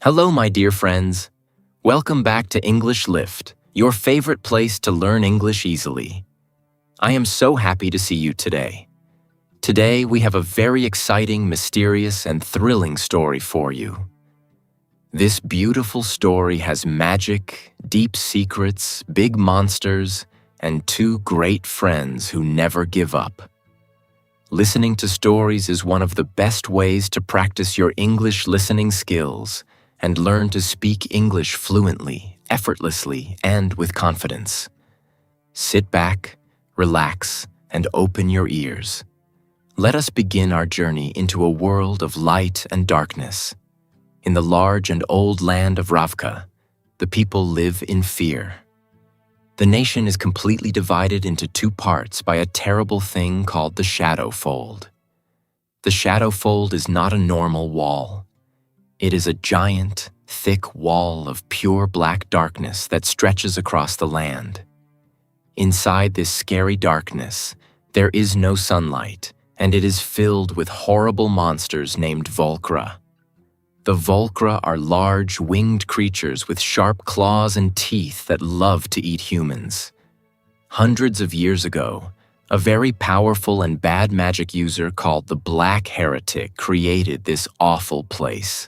Hello, my dear friends. Welcome back to English Lift, your favorite place to learn English easily. I am so happy to see you today. Today, we have a very exciting, mysterious, and thrilling story for you. This beautiful story has magic, deep secrets, big monsters, and two great friends who never give up. Listening to stories is one of the best ways to practice your English listening skills and learn to speak English fluently, effortlessly, and with confidence. Sit back, relax, and open your ears. Let us begin our journey into a world of light and darkness. In the large and old land of Ravka, the people live in fear. The nation is completely divided into two parts by a terrible thing called the shadow fold. The shadow fold is not a normal wall. It is a giant, thick wall of pure black darkness that stretches across the land. Inside this scary darkness, there is no sunlight, and it is filled with horrible monsters named Volcra. The Volcra are large, winged creatures with sharp claws and teeth that love to eat humans. Hundreds of years ago, a very powerful and bad magic user called the Black Heretic created this awful place.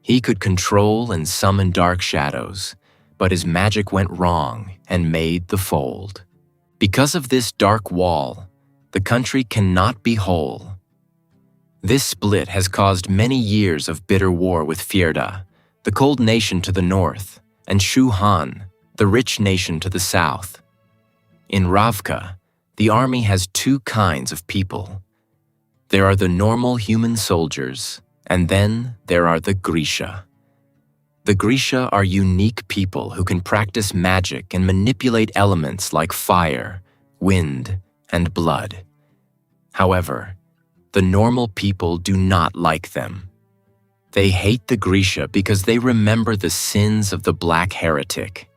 He could control and summon dark shadows, but his magic went wrong and made the fold. Because of this dark wall, the country cannot be whole. This split has caused many years of bitter war with Fjerda, the cold nation to the north, and Shu Han, the rich nation to the south. In Ravka, the army has two kinds of people. There are the normal human soldiers, and then there are the Grisha. The Grisha are unique people who can practice magic and manipulate elements like fire, wind, and blood. However, the normal people do not like them. They hate the Grisha because they remember the sins of the Black Heretic.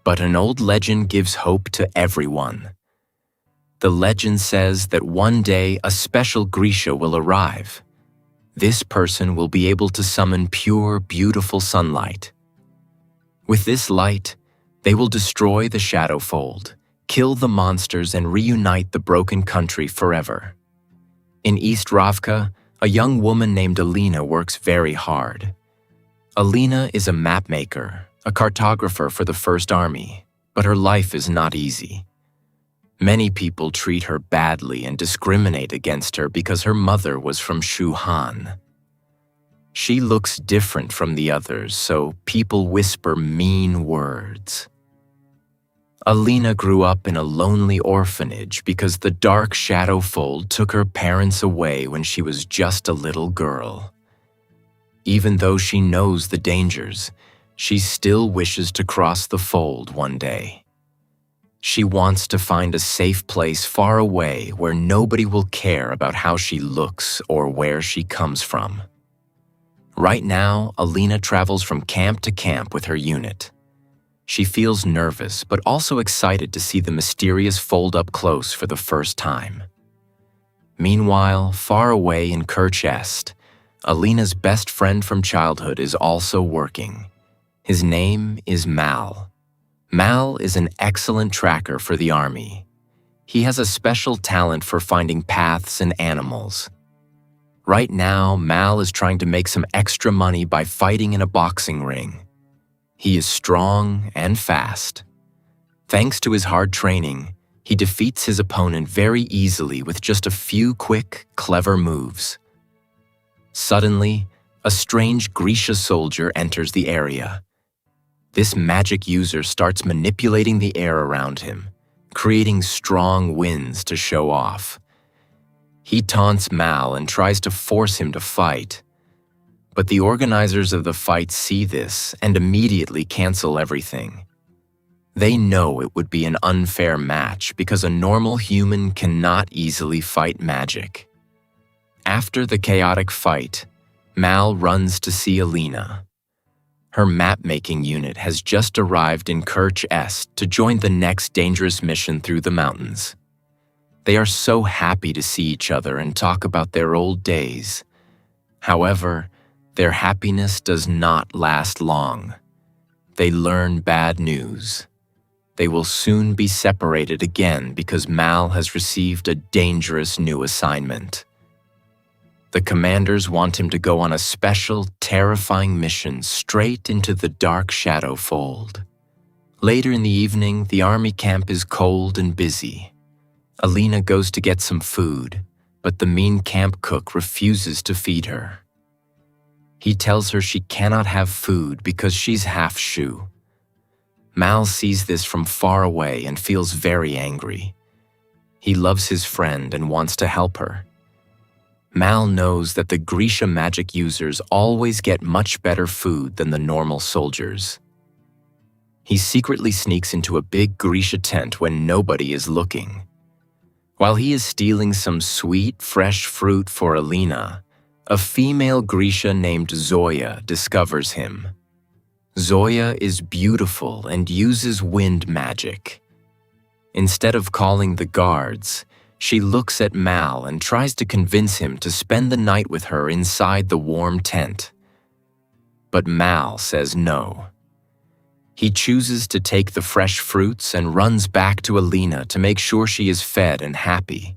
But an old legend gives hope to everyone. The legend says that one day a special Grisha will arrive. This person will be able to summon pure, beautiful sunlight. With this light, they will destroy the shadow fold, kill the monsters, and reunite the broken country forever. In East Ravka, a young woman named Alina works very hard. Alina is a map maker, a cartographer for the First Army, but her life is not easy. Many people treat her badly and discriminate against her because her mother was from Shu Han. She looks different from the others, so people whisper mean words. Alina grew up in a lonely orphanage because the dark shadow fold took her parents away when she was just a little girl. Even though she knows the dangers, she still wishes to cross the fold one day. She wants to find a safe place far away where nobody will care about how she looks or where she comes from. Right now, Alina travels from camp to camp with her unit. She feels nervous, but also excited to see the mysterious fold up close for the first time. Meanwhile, far away in Kerch Est, Alina's best friend from childhood is also working. His name is Mal. Mal is an excellent tracker for the army. He has a special talent for finding paths and animals. Right now, Mal is trying to make some extra money by fighting in a boxing ring. He is strong and fast. Thanks to his hard training, he defeats his opponent very easily with just a few quick, clever moves. Suddenly, a strange Grisha soldier enters the area. This magic user starts manipulating the air around him, creating strong winds to show off. He taunts Mal and tries to force him to fight. But the organizers of the fight see this and immediately cancel everything. They know it would be an unfair match because a normal human cannot easily fight magic. After the chaotic fight, Mal runs to see Alina. Her map-making unit has just arrived in Kerch Est to join the next dangerous mission through the mountains. They are so happy to see each other and talk about their old days. However, Their happiness does not last long. They learn bad news. They will soon be separated again because Mal has received a dangerous new assignment. The commanders want him to go on a special, terrifying mission straight into the dark shadow fold. Later in the evening, the army camp is cold and busy. Alina goes to get some food, but the mean camp cook refuses to feed her. He tells her she cannot have food because she's half Shu. Mal sees this from far away and feels very angry. He loves his friend and wants to help her. Mal knows that the Grisha magic users always get much better food than the normal soldiers. He secretly sneaks into a big Grisha tent when nobody is looking. While he is stealing some sweet, fresh fruit for Alina, a female Grisha named Zoya discovers him. Zoya is beautiful and uses wind magic. Instead of calling the guards, she looks at Mal and tries to convince him to spend the night with her inside the warm tent. But Mal says no. He chooses to take the fresh fruits and runs back to Alina to make sure she is fed and happy.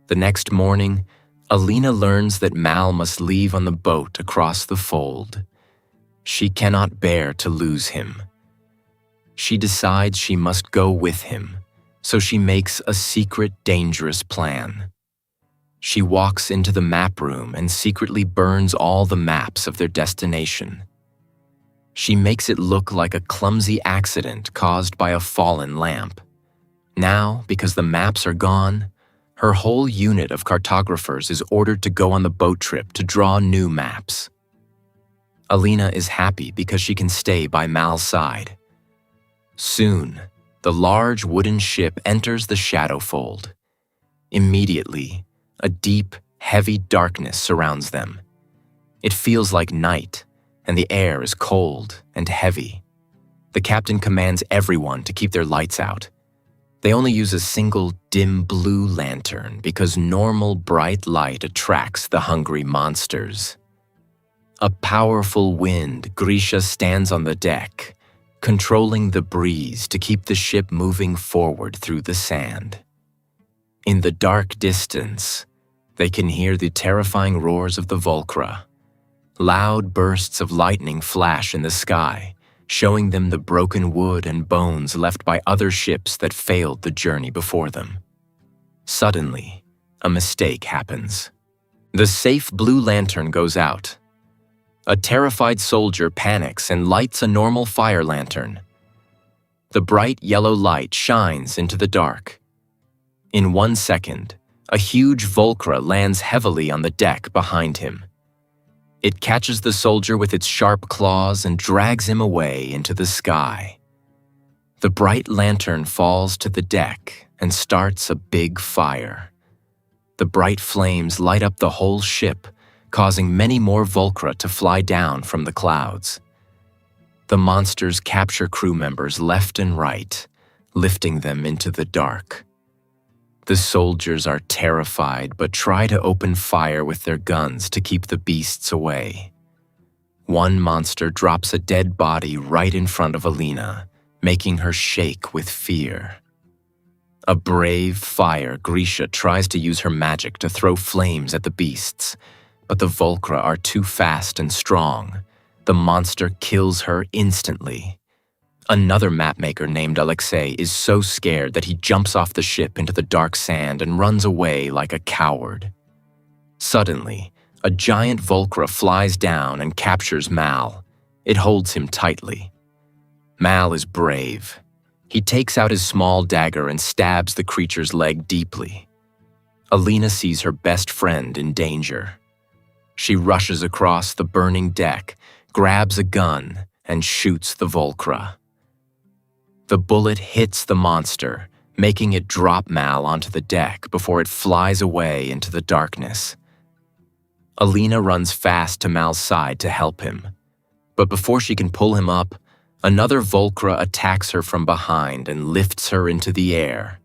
The next morning, Alina learns that Mal must leave on the boat across the fold. She cannot bear to lose him. She decides she must go with him, so she makes a secret, dangerous plan. She walks into the map room and secretly burns all the maps of their destination. She makes it look like a clumsy accident caused by a fallen lamp. Now, because the maps are gone, her whole unit of cartographers is ordered to go on the boat trip to draw new maps. Alina is happy because she can stay by Mal's side. Soon, the large wooden ship enters the shadow fold. Immediately, a deep, heavy darkness surrounds them. It feels like night, and the air is cold and heavy. The captain commands everyone to keep their lights out. They only use a single dim blue lantern because normal bright light attracts the hungry monsters. A powerful wind, Grisha stands on the deck, controlling the breeze to keep the ship moving forward through the sand. In the dark distance, they can hear the terrifying roars of the Volcra. Loud bursts of lightning flash in the sky, showing them the broken wood and bones left by other ships that failed the journey before them. Suddenly, a mistake happens. The safe blue lantern goes out. A terrified soldier panics and lights a normal fire lantern. The bright yellow light shines into the dark. In 1 second, a huge Volcra lands heavily on the deck behind him. It catches the soldier with its sharp claws and drags him away into the sky. The bright lantern falls to the deck and starts a big fire. The bright flames light up the whole ship, causing many more Volcra to fly down from the clouds. The monsters capture crew members left and right, lifting them into the dark. The soldiers are terrified but try to open fire with their guns to keep the beasts away. One monster drops a dead body right in front of Alina, making her shake with fear. A brave fire Grisha tries to use her magic to throw flames at the beasts, but the Volcra are too fast and strong. The monster kills her instantly. Another mapmaker named Alexei is so scared that he jumps off the ship into the dark sand and runs away like a coward. Suddenly, a giant Volcra flies down and captures Mal. It holds him tightly. Mal is brave. He takes out his small dagger and stabs the creature's leg deeply. Alina sees her best friend in danger. She rushes across the burning deck, grabs a gun, and shoots the Volcra. The bullet hits the monster, making it drop Mal onto the deck before it flies away into the darkness. Alina runs fast to Mal's side to help him, but before she can pull him up, another Volcra attacks her from behind and lifts her into the air.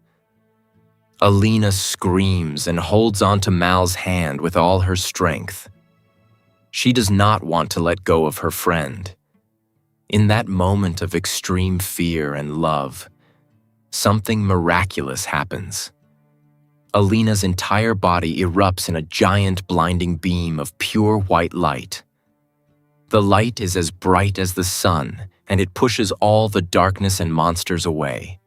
Alina screams and holds onto Mal's hand with all her strength. She does not want to let go of her friend. In that moment of extreme fear and love, something miraculous happens. Alina's entire body erupts in a giant blinding beam of pure white light. The light is as bright as the sun, and it pushes all the darkness and monsters away.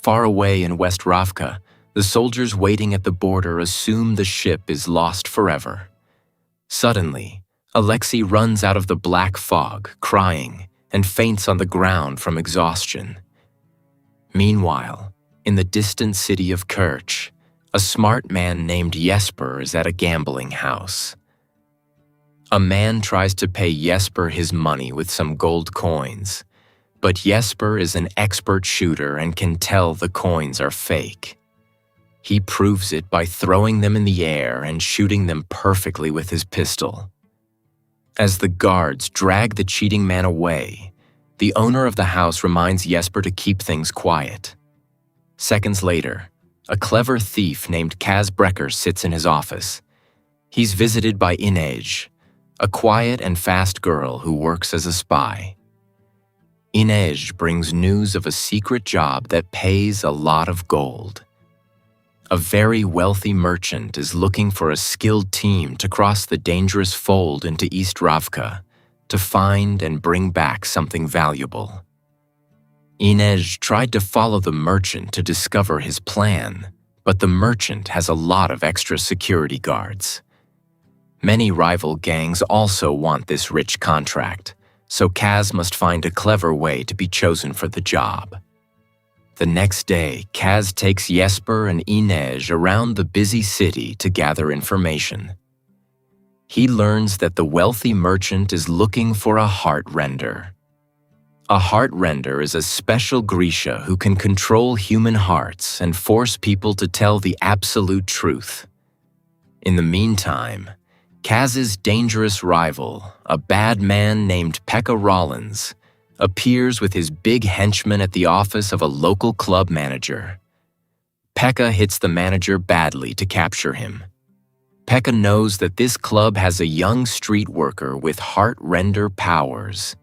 Far away in West Ravka, the soldiers waiting at the border assume the ship is lost forever. Suddenly, Alexei runs out of the black fog, crying, and faints on the ground from exhaustion. Meanwhile, in the distant city of Kerch, a smart man named Jesper is at a gambling house. A man tries to pay Jesper his money with some gold coins, but Jesper is an expert shooter and can tell the coins are fake. He proves it by throwing them in the air and shooting them perfectly with his pistol. As the guards drag the cheating man away, the owner of the house reminds Jesper to keep things quiet. Seconds later, a clever thief named Kaz Brecker sits in his office. He's visited by Inej, a quiet and fast girl who works as a spy. Inej brings news of a secret job that pays a lot of gold. A very wealthy merchant is looking for a skilled team to cross the dangerous fold into East Ravka to find and bring back something valuable. Inej tried to follow the merchant to discover his plan, but the merchant has a lot of extra security guards. Many rival gangs also want this rich contract, so Kaz must find a clever way to be chosen for the job. The next day, Kaz takes Jesper and Inej around the busy city to gather information. He learns that the wealthy merchant is looking for a heart render. A heart render is a special Grisha who can control human hearts and force people to tell the absolute truth. In the meantime, Kaz's dangerous rival, a bad man named Pekka Rollins, appears with his big henchman at the office of a local club manager. Pekka hits the manager badly to capture him. Pekka knows that this club has a young street worker with heart render powers.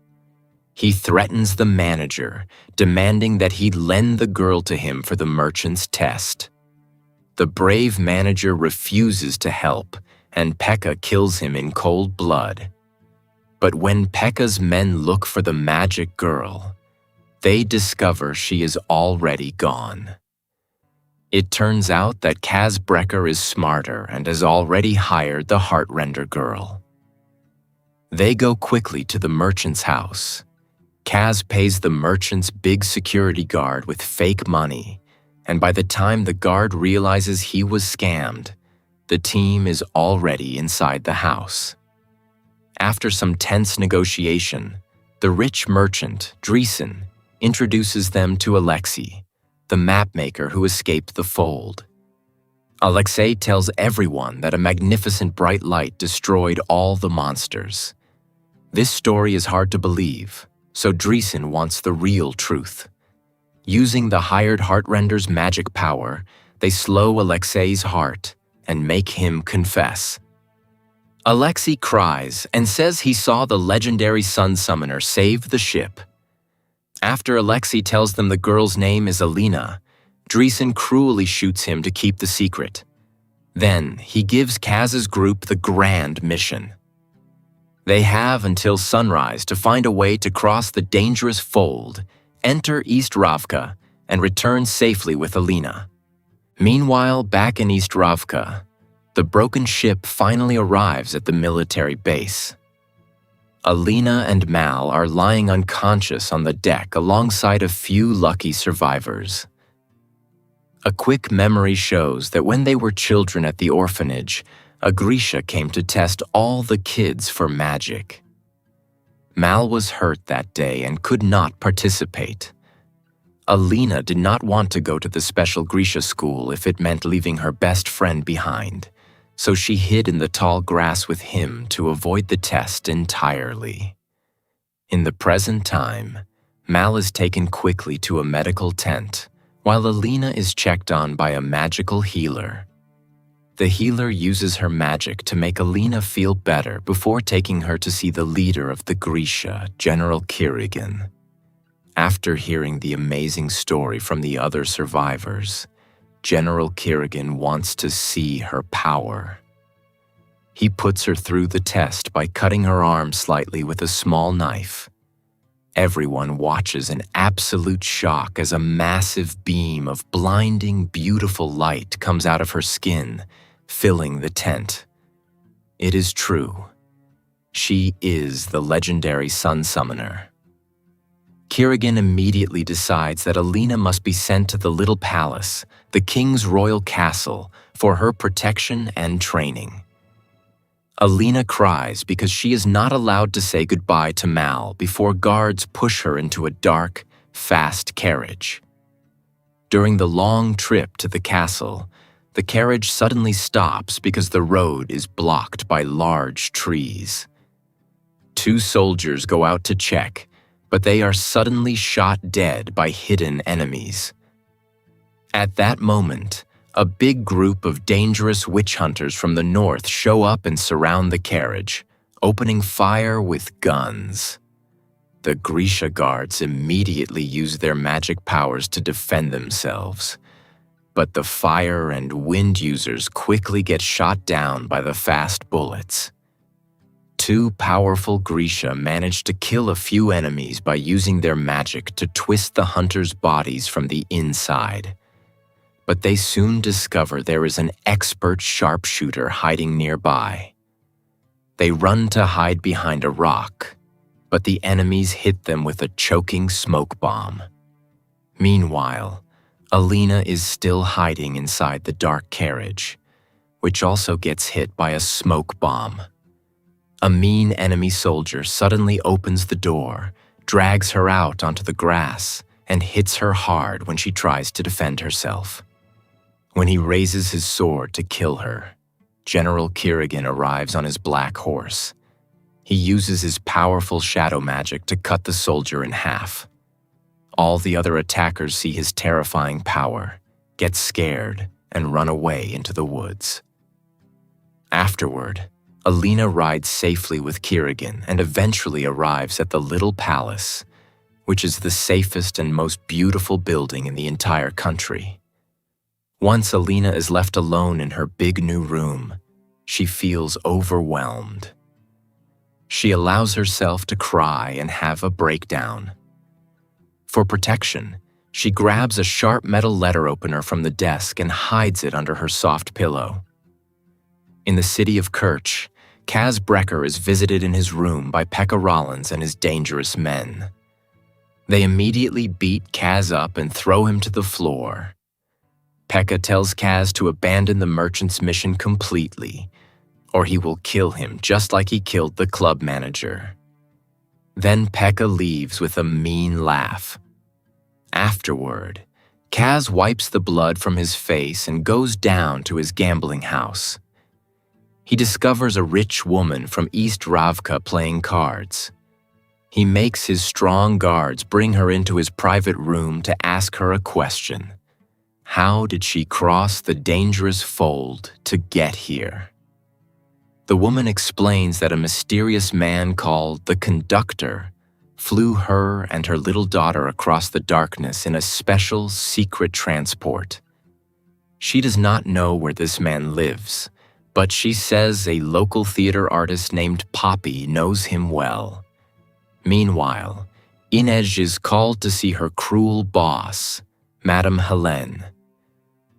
He threatens the manager, demanding that he lend the girl to him for the merchant's test. The brave manager refuses to help, and Pekka kills him in cold blood. But when Pekka's men look for the magic girl, they discover she is already gone. It turns out that Kaz Brecker is smarter and has already hired the heart-render girl. They go quickly to the merchant's house. Kaz pays the merchant's big security guard with fake money, and by the time the guard realizes he was scammed, the team is already inside the house. After some tense negotiation, the rich merchant, Dreesen, introduces them to Alexei, the mapmaker who escaped the fold. Alexei tells everyone that a magnificent bright light destroyed all the monsters. This story is hard to believe, so Dreesen wants the real truth. Using the hired Heartrender's magic power, they slow Alexei's heart and make him confess. Alexei cries and says he saw the legendary Sun Summoner save the ship. After Alexei tells them the girl's name is Alina, Dreesen cruelly shoots him to keep the secret. Then he gives Kaz's group the grand mission. They have until sunrise to find a way to cross the dangerous fold, enter East Ravka, and return safely with Alina. Meanwhile, back in East Ravka, the broken ship finally arrives at the military base. Alina and Mal are lying unconscious on the deck alongside a few lucky survivors. A quick memory shows that when they were children at the orphanage, a Grisha came to test all the kids for magic. Mal was hurt that day and could not participate. Alina did not want to go to the special Grisha school if it meant leaving her best friend behind, so she hid in the tall grass with him to avoid the test entirely. In the present time, Mal is taken quickly to a medical tent, while Alina is checked on by a magical healer. The healer uses her magic to make Alina feel better before taking her to see the leader of the Grisha, General Kirigan. After hearing the amazing story from the other survivors, General Kirigan wants to see her power. He puts her through the test by cutting her arm slightly with a small knife. Everyone watches in absolute shock as a massive beam of blinding, beautiful light comes out of her skin, filling the tent. It is true. She is the legendary Sun Summoner. Kirigan immediately decides that Alina must be sent to the Little Palace, the king's royal castle, for her protection and training. Alina cries because she is not allowed to say goodbye to Mal before guards push her into a dark, fast carriage. During the long trip to the castle, the carriage suddenly stops because the road is blocked by large trees. 2 soldiers go out to check, but they are suddenly shot dead by hidden enemies. At that moment, a big group of dangerous witch hunters from the north show up and surround the carriage, opening fire with guns. The Grisha guards immediately use their magic powers to defend themselves, but the fire and wind users quickly get shot down by the fast bullets. 2 powerful Grisha manage to kill a few enemies by using their magic to twist the hunters' bodies from the inside. But they soon discover there is an expert sharpshooter hiding nearby. They run to hide behind a rock, but the enemies hit them with a choking smoke bomb. Meanwhile, Alina is still hiding inside the dark carriage, which also gets hit by a smoke bomb. A mean enemy soldier suddenly opens the door, drags her out onto the grass, and hits her hard when she tries to defend herself. When he raises his sword to kill her, General Kirigan arrives on his black horse. He uses his powerful shadow magic to cut the soldier in half. All the other attackers see his terrifying power, get scared, and run away into the woods. Afterward, Alina rides safely with Kirigan and eventually arrives at the Little Palace, which is the safest and most beautiful building in the entire country. Once Alina is left alone in her big new room, she feels overwhelmed. She allows herself to cry and have a breakdown. For protection, she grabs a sharp metal letter opener from the desk and hides it under her soft pillow. In the city of Kerch, Kaz Brecker is visited in his room by Pekka Rollins and his dangerous men. They immediately beat Kaz up and throw him to the floor. Pekka tells Kaz to abandon the merchant's mission completely, or he will kill him just like he killed the club manager. Then Pekka leaves with a mean laugh. Afterward, Kaz wipes the blood from his face and goes down to his gambling house. He discovers a rich woman from East Ravka playing cards. He makes his strong guards bring her into his private room to ask her a question. How did she cross the dangerous fold to get here? The woman explains that a mysterious man called the Conductor flew her and her little daughter across the darkness in a special secret transport. She does not know where this man lives, but she says a local theater artist named Poppy knows him well. Meanwhile, Inej is called to see her cruel boss, Madame Helene.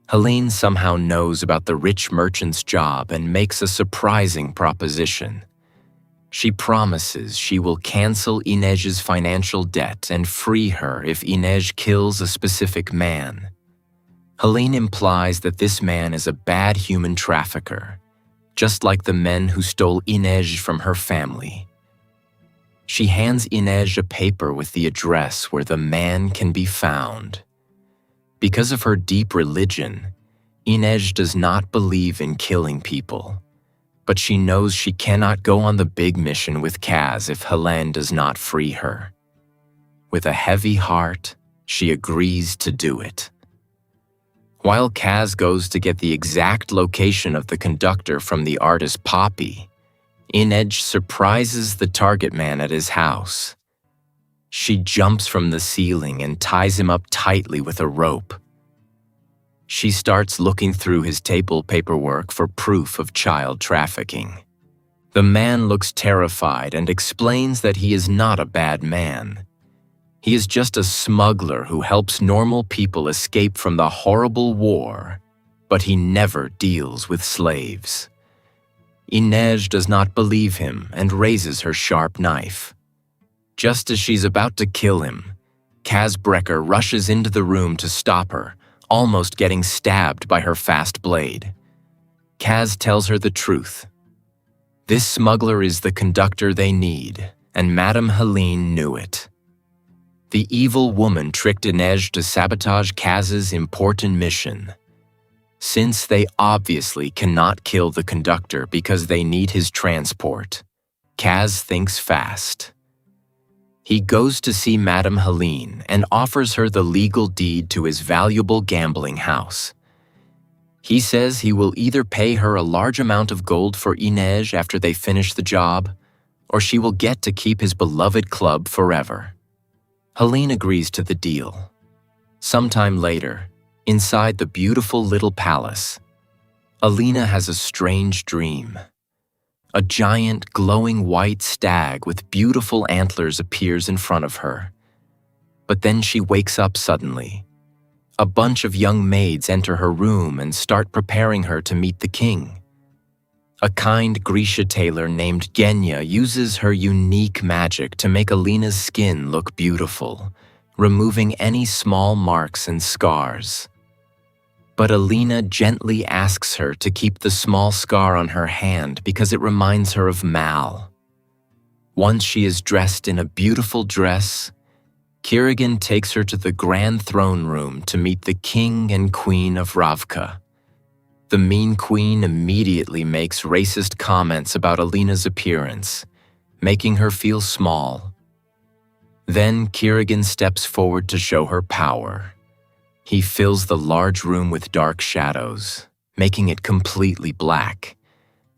Helene somehow knows about the rich merchant's job and makes a surprising proposition. She promises she will cancel Inej's financial debt and free her if Inej kills a specific man. Helene implies that this man is a bad human trafficker, just like the men who stole Inej from her family. She hands Inej a paper with the address where the man can be found. Because of her deep religion, Inej does not believe in killing people, but she knows she cannot go on the big mission with Kaz if Helene does not free her. With a heavy heart, she agrees to do it. While Kaz goes to get the exact location of the conductor from the artist Poppy, Inej surprises the target man at his house. She jumps from the ceiling and ties him up tightly with a rope. She starts looking through his table paperwork for proof of child trafficking. The man looks terrified and explains that he is not a bad man. He is just a smuggler who helps normal people escape from the horrible war, but he never deals with slaves. Inej does not believe him and raises her sharp knife. Just as she's about to kill him, Kaz Brecker rushes into the room to stop her, almost getting stabbed by her fast blade. Kaz tells her the truth. This smuggler is the conductor they need, and Madame Helene knew it. The evil woman tricked Inej to sabotage Kaz's important mission. Since they obviously cannot kill the conductor because they need his transport, Kaz thinks fast. He goes to see Madame Helene and offers her the legal deed to his valuable gambling house. He says he will either pay her a large amount of gold for Inej after they finish the job, or she will get to keep his beloved club forever. Helene agrees to the deal. Sometime later, inside the beautiful little palace, Alina has a strange dream. A giant, glowing white stag with beautiful antlers appears in front of her. But then she wakes up suddenly. A bunch of young maids enter her room and start preparing her to meet the king. A kind Grisha tailor named Genya uses her unique magic to make Alina's skin look beautiful, removing any small marks and scars. But Alina gently asks her to keep the small scar on her hand because it reminds her of Mal. Once she is dressed in a beautiful dress, Kirigan takes her to the grand throne room to meet the king and queen of Ravka. The mean queen immediately makes racist comments about Alina's appearance, making her feel small. Then Kirigan steps forward to show her power. He fills the large room with dark shadows, making it completely black,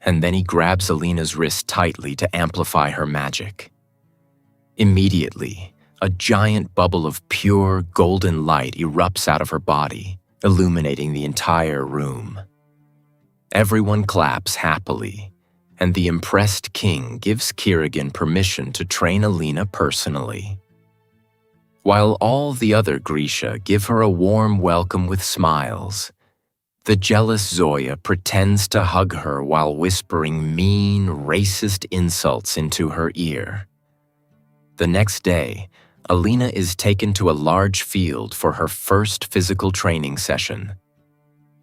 and then he grabs Alina's wrist tightly to amplify her magic. Immediately, a giant bubble of pure golden light erupts out of her body, illuminating the entire room. Everyone claps happily, and the impressed king gives Kirigan permission to train Alina personally. While all the other Grisha give her a warm welcome with smiles, the jealous Zoya pretends to hug her while whispering mean, racist insults into her ear. The next day, Alina is taken to a large field for her first physical training session.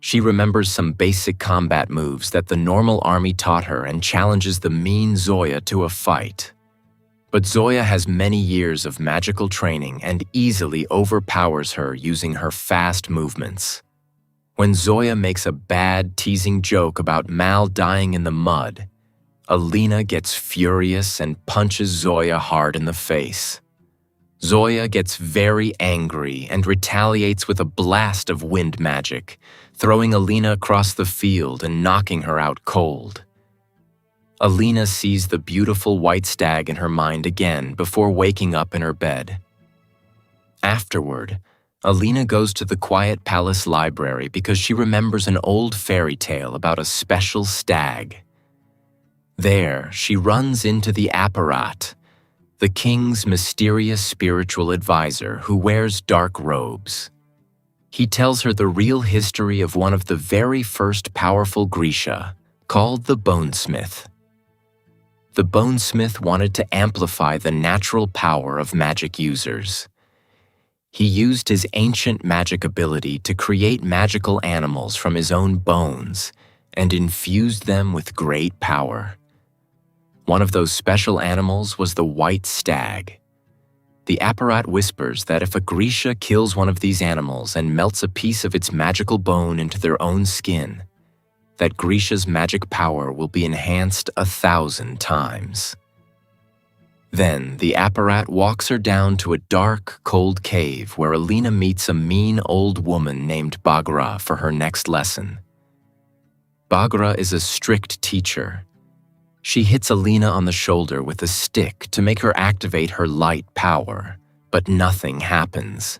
She remembers some basic combat moves that the normal army taught her and challenges the mean Zoya to a fight. But Zoya has many years of magical training and easily overpowers her using her fast movements. When Zoya makes a bad, teasing joke about Mal dying in the mud, Alina gets furious and punches Zoya hard in the face. Zoya gets very angry and retaliates with a blast of wind magic, throwing Alina across the field and knocking her out cold. Alina sees the beautiful white stag in her mind again before waking up in her bed. Afterward, Alina goes to the quiet palace library because she remembers an old fairy tale about a special stag. There, she runs into the Apparat, the king's mysterious spiritual advisor who wears dark robes. He tells her the real history of one of the very first powerful Grisha, called the Bonesmith. The Bonesmith wanted to amplify the natural power of magic users. He used his ancient magic ability to create magical animals from his own bones and infused them with great power. One of those special animals was the white stag. The Apparat whispers that if a Grisha kills one of these animals and melts a piece of its magical bone into their own skin, that Grisha's magic power will be enhanced 1,000 times. Then the apparat walks her down to a dark, cold cave where Alina meets a mean old woman named Bagra for her next lesson. Bagra is a strict teacher. She hits Alina on the shoulder with a stick to make her activate her light power, but nothing happens.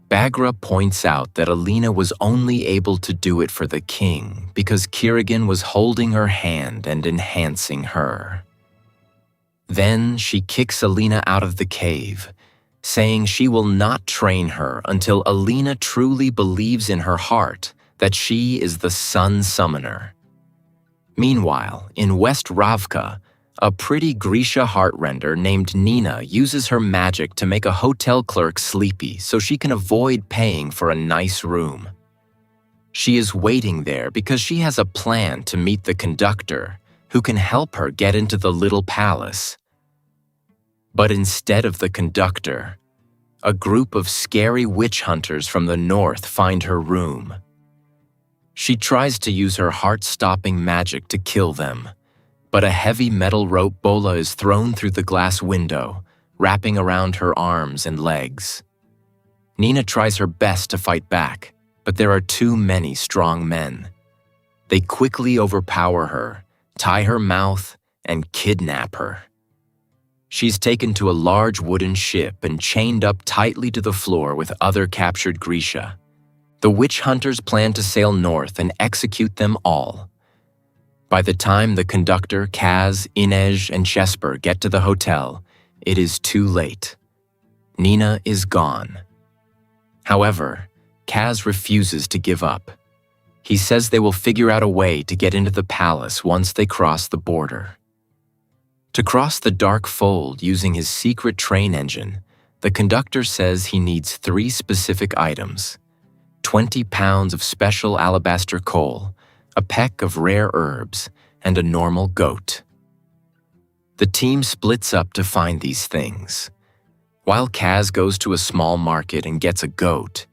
Bagra points out that Alina was only able to do it for the king because Kirigan was holding her hand and enhancing her. Then she kicks Alina out of the cave, saying she will not train her until Alina truly believes in her heart that she is the Sun Summoner. Meanwhile, in West Ravka, a pretty Grisha heartrender named Nina uses her magic to make a hotel clerk sleepy so she can avoid paying for a nice room. She is waiting there because she has a plan to meet the conductor, who can help her get into the little palace. But instead of the conductor, a group of scary witch hunters from the north find her room. She tries to use her heart-stopping magic to kill them, but a heavy metal rope bola is thrown through the glass window, wrapping around her arms and legs. Nina tries her best to fight back, but there are too many strong men. They quickly overpower her, tie her mouth, and kidnap her. She's taken to a large wooden ship and chained up tightly to the floor with other captured Grisha. The witch hunters plan to sail north and execute them all. By the time the conductor, Kaz, Inej, and Chesper get to the hotel, it is too late. Nina is gone. However, Kaz refuses to give up. He says they will figure out a way to get into the palace once they cross the border. To cross the dark fold using his secret train engine, the conductor says he needs 3 specific items: 20 pounds of special alabaster coal, a peck of rare herbs, and a normal goat. The team splits up to find these things. While Kaz goes to a small market and gets a goat,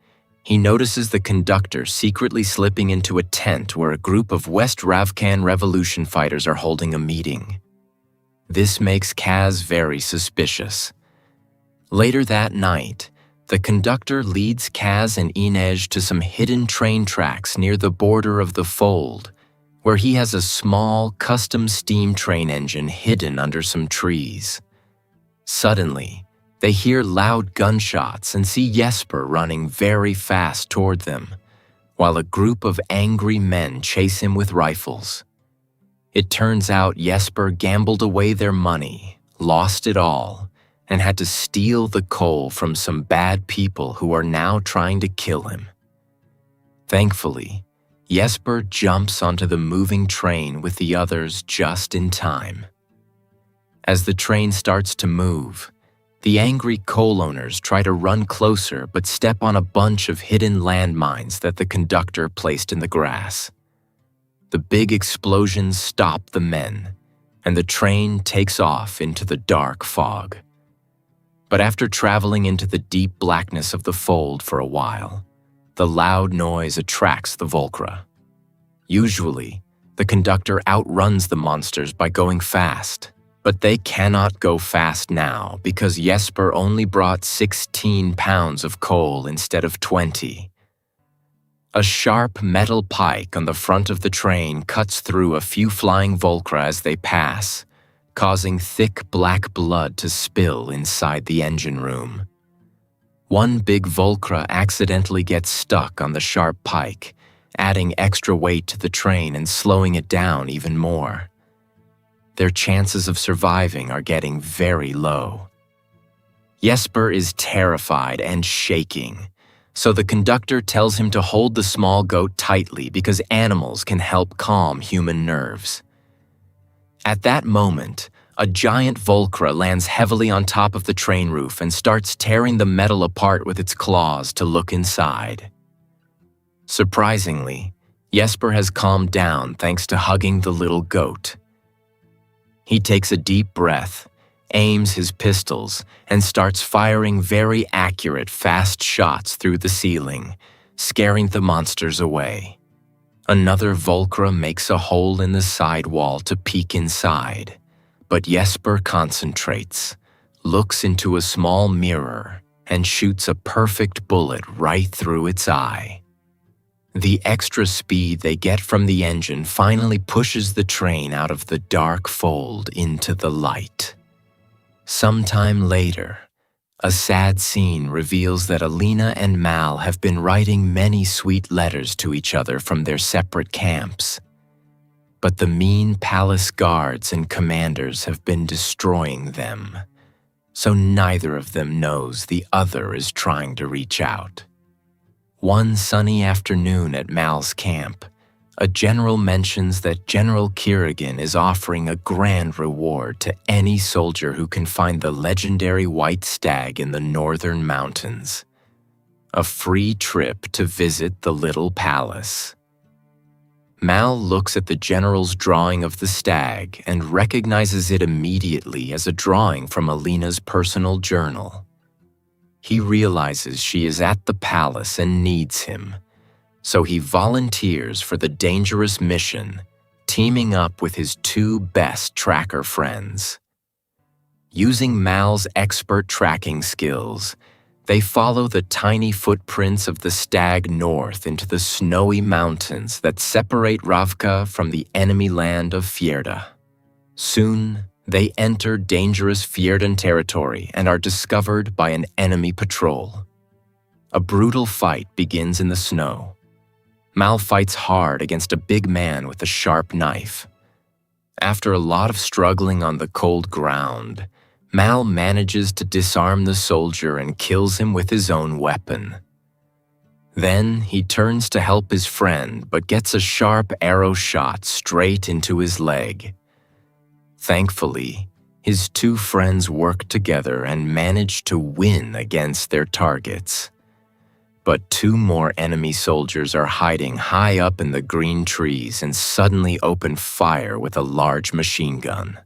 he notices the conductor secretly slipping into a tent where a group of West Ravkan revolution fighters are holding a meeting. This makes Kaz very suspicious. Later that night, the conductor leads Kaz and Inej to some hidden train tracks near the border of the fold, where he has a small, custom steam train engine hidden under some trees. Suddenly, they hear loud gunshots and see Jesper running very fast toward them, while a group of angry men chase him with rifles. It turns out Jesper gambled away their money, lost it all, and had to steal the coal from some bad people who are now trying to kill him. Thankfully, Jesper jumps onto the moving train with the others just in time. As the train starts to move, the angry coal owners try to run closer but step on a bunch of hidden landmines that the conductor placed in the grass. The big explosions stop the men, and the train takes off into the dark fog. But after traveling into the deep blackness of the fold for a while, the loud noise attracts the Volcra. Usually, the conductor outruns the monsters by going fast, but they cannot go fast now because Jesper only brought 16 pounds of coal instead of 20. A sharp metal pike on the front of the train cuts through a few flying Volcra as they pass, causing thick black blood to spill inside the engine room. One big Volcra accidentally gets stuck on the sharp pike, adding extra weight to the train and slowing it down even more. Their chances of surviving are getting very low. Jesper is terrified and shaking, so the conductor tells him to hold the small goat tightly because animals can help calm human nerves. At that moment, a giant Volcra lands heavily on top of the train roof and starts tearing the metal apart with its claws to look inside. Surprisingly, Jesper has calmed down thanks to hugging the little goat. He takes a deep breath, aims his pistols, and starts firing very accurate, fast shots through the ceiling, scaring the monsters away. Another Volcra makes a hole in the side wall to peek inside, But Jesper concentrates, looks into a small mirror, and shoots a perfect bullet right through its eye. The extra speed they get from the engine finally pushes the train out of the dark fold into the light. Sometime later, a sad scene reveals that Alina and Mal have been writing many sweet letters to each other from their separate camps. But the mean palace guards and commanders have been destroying them, so neither of them knows the other is trying to reach out. One sunny afternoon at Mal's camp, a general mentions that General Kirigan is offering a grand reward to any soldier who can find the legendary white stag in the northern mountains. A free trip to visit the little palace. Mal looks at the general's drawing of the stag and recognizes it immediately as a drawing from Alina's personal journal. He realizes she is at the palace and needs him, so he volunteers for the dangerous mission, teaming up with his two best tracker friends. Using Mal's expert tracking skills, they follow the tiny footprints of the stag north into the snowy mountains that separate Ravka from the enemy land of Fjerda. Soon, they enter dangerous Fjerdan territory and are discovered by an enemy patrol. A brutal fight begins in the snow. Mal fights hard against a big man with a sharp knife. After a lot of struggling on the cold ground, Mal manages to disarm the soldier and kills him with his own weapon. Then he turns to help his friend but gets a sharp arrow shot straight into his leg. Thankfully, his two friends work together and manage to win against their targets. But two more enemy soldiers are hiding high up in the green trees and suddenly open fire with a large machine gun.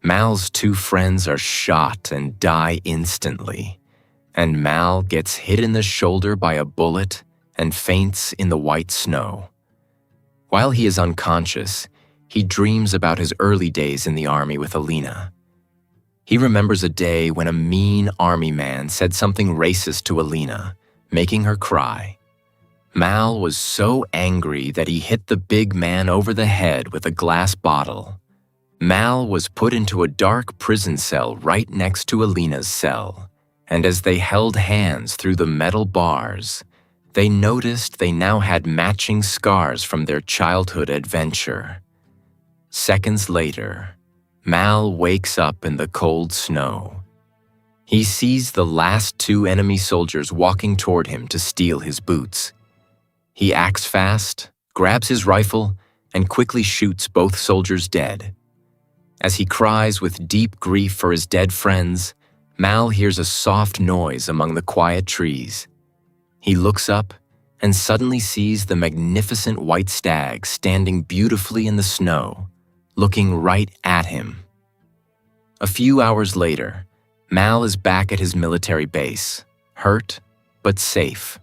Mal's two friends are shot and die instantly, and Mal gets hit in the shoulder by a bullet and faints in the white snow. While he is unconscious, he dreams about his early days in the army with Alina. He remembers a day when a mean army man said something racist to Alina, making her cry. Mal was so angry that he hit the big man over the head with a glass bottle. Mal was put into a dark prison cell right next to Alina's cell, and as they held hands through the metal bars, they noticed they now had matching scars from their childhood adventure. Seconds later, Mal wakes up in the cold snow. He sees the last two enemy soldiers walking toward him to steal his boots. He acts fast, grabs his rifle, and quickly shoots both soldiers dead. As he cries with deep grief for his dead friends, Mal hears a soft noise among the quiet trees. He looks up and suddenly sees the magnificent white stag standing beautifully in the snow, looking right at him. A few hours later, Mal is back at his military base, hurt but safe.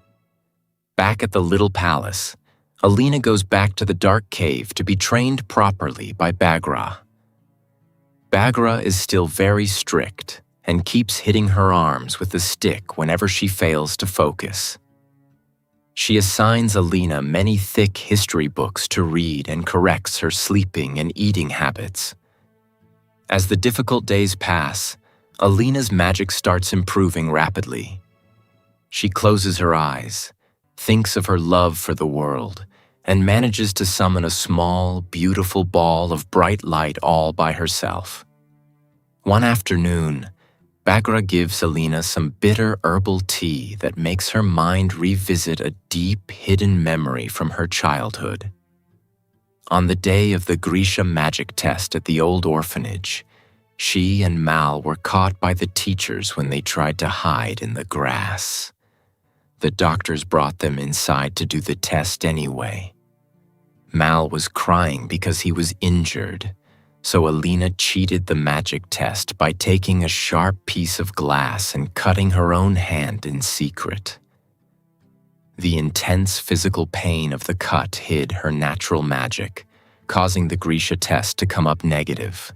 Back at the little palace, Alina goes back to the dark cave to be trained properly by Bagra. Bagra is still very strict and keeps hitting her arms with the stick whenever she fails to focus. She assigns Alina many thick history books to read and corrects her sleeping and eating habits. As the difficult days pass, Alina's magic starts improving rapidly. She closes her eyes, thinks of her love for the world, and manages to summon a small, beautiful ball of bright light all by herself. One afternoon, Bagra gives Alina some bitter herbal tea that makes her mind revisit a deep, hidden memory from her childhood. On the day of the Grisha magic test at the old orphanage, she and Mal were caught by the teachers when they tried to hide in the grass. The doctors brought them inside to do the test anyway. Mal was crying because he was injured, so Alina cheated the magic test by taking a sharp piece of glass and cutting her own hand in secret. The intense physical pain of the cut hid her natural magic, causing the Grisha test to come up negative.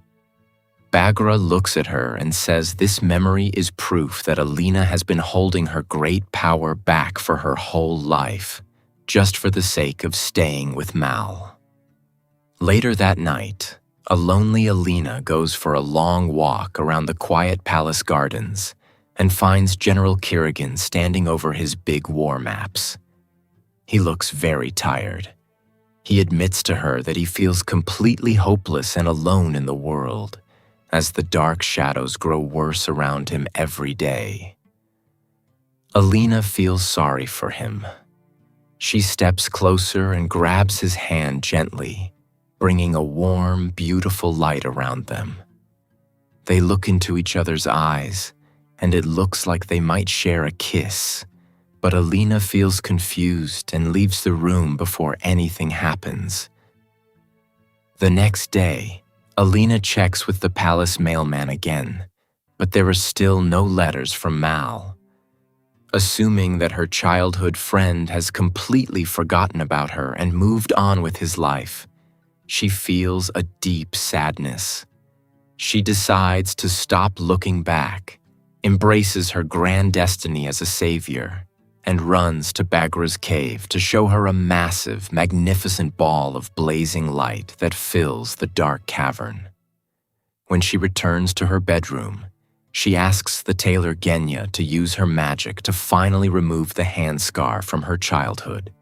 Bagra looks at her and says this memory is proof that Alina has been holding her great power back for her whole life, just for the sake of staying with Mal. Later that night, a lonely Alina goes for a long walk around the quiet palace gardens and finds General Kirigan standing over his big war maps. He looks very tired. He admits to her that he feels completely hopeless and alone in the world, as the dark shadows grow worse around him every day. Alina feels sorry for him. She steps closer and grabs his hand gently, bringing a warm, beautiful light around them. They look into each other's eyes, and it looks like they might share a kiss, but Alina feels confused and leaves the room before anything happens. The next day, Alina checks with the palace mailman again, but there are still no letters from Mal. Assuming that her childhood friend has completely forgotten about her and moved on with his life, she feels a deep sadness. She decides to stop looking back, embraces her grand destiny as a savior, and runs to Bagra's cave to show her a massive, magnificent ball of blazing light that fills the dark cavern. When she returns to her bedroom, she asks the tailor Genya to use her magic to finally remove the hand scar from her childhood,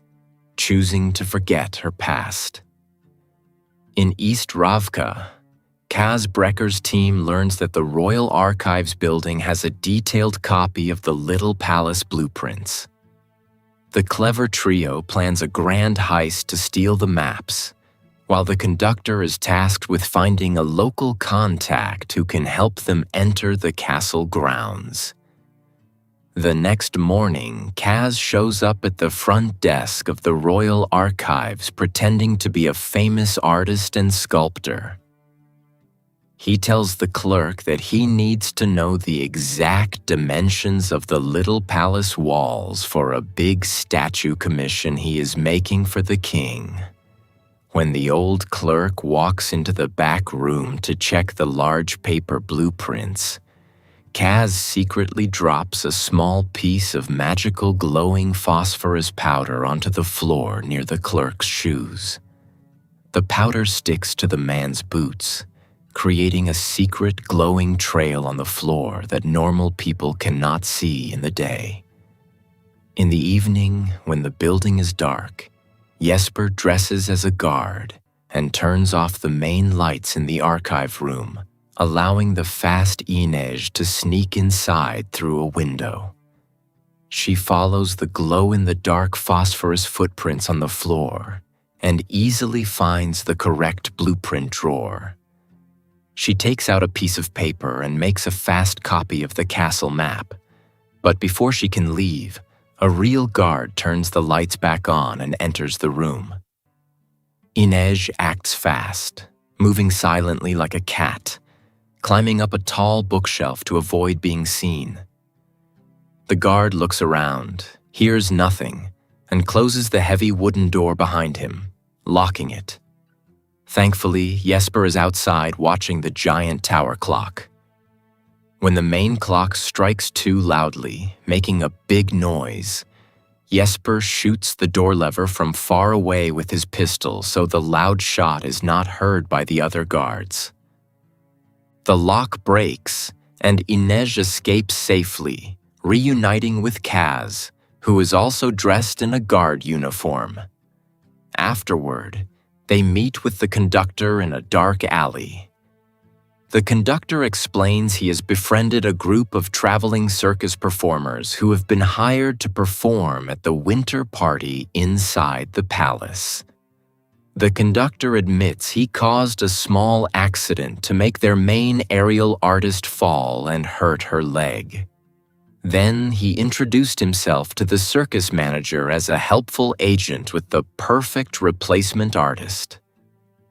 choosing to forget her past. In East Ravka, Kaz Brecker's team learns that the Royal Archives building has a detailed copy of the Little Palace blueprints. The clever trio plans a grand heist to steal the maps, while the conductor is tasked with finding a local contact who can help them enter the castle grounds. The next morning, Kaz shows up at the front desk of the Royal Archives pretending to be a famous artist and sculptor. He tells the clerk that he needs to know the exact dimensions of the Little Palace walls for a big statue commission he is making for the king. When the old clerk walks into the back room to check the large paper blueprints, Kaz secretly drops a small piece of magical glowing phosphorus powder onto the floor near the clerk's shoes. The powder sticks to the man's boots, creating a secret glowing trail on the floor that normal people cannot see in the day. In the evening, when the building is dark, Jesper dresses as a guard and turns off the main lights in the archive room, allowing the fast Inej to sneak inside through a window. She follows the glow-in-the-dark phosphorus footprints on the floor and easily finds the correct blueprint drawer. She takes out a piece of paper and makes a fast copy of the castle map, but before she can leave, a real guard turns the lights back on and enters the room. Inej acts fast, moving silently like a cat, climbing up a tall bookshelf to avoid being seen. The guard looks around, hears nothing, and closes the heavy wooden door behind him, locking it. Thankfully, Jesper is outside watching the giant tower clock. When the main clock strikes 2 loudly, making a big noise, Jesper shoots the door lever from far away with his pistol so the loud shot is not heard by the other guards. The lock breaks, and Inej escapes safely, reuniting with Kaz, who is also dressed in a guard uniform. Afterward, they meet with the conductor in a dark alley. The conductor explains he has befriended a group of traveling circus performers who have been hired to perform at the winter party inside the palace. The conductor admits he caused a small accident to make their main aerial artist fall and hurt her leg. Then he introduced himself to the circus manager as a helpful agent with the perfect replacement artist.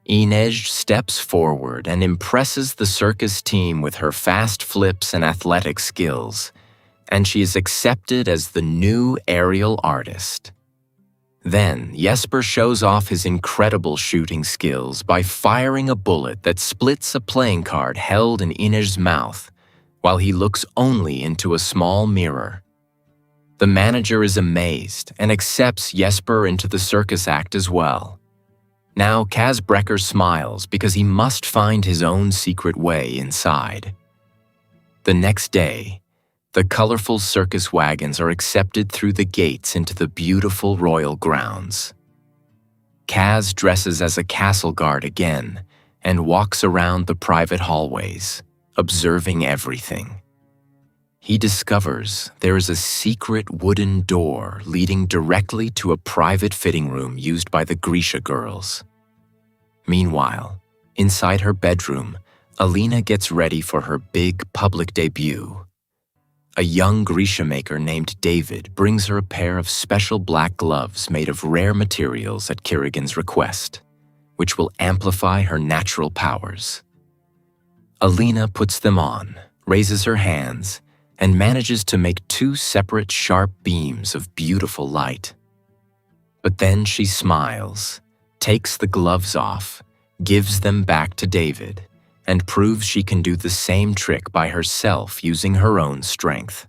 Inej steps forward and impresses the circus team with her fast flips and athletic skills, and she is accepted as the new aerial artist. Then, Jesper shows off his incredible shooting skills by firing a bullet that splits a playing card held in Inez's mouth, while he looks only into a small mirror. The manager is amazed and accepts Jesper into the circus act as well. Now, Kaz Brekker smiles because he must find his own secret way inside. The next day, the colorful circus wagons are accepted through the gates into the beautiful royal grounds. Kaz dresses as a castle guard again and walks around the private hallways, observing everything. He discovers there is a secret wooden door leading directly to a private fitting room used by the Grisha girls. Meanwhile, inside her bedroom, Alina gets ready for her big public debut. A young Grisha maker named David brings her a pair of special black gloves made of rare materials at Kirigan's request, which will amplify her natural powers. Alina puts them on, raises her hands, and manages to make two separate sharp beams of beautiful light. But then she smiles, takes the gloves off, gives them back to David, and proves she can do the same trick by herself using her own strength.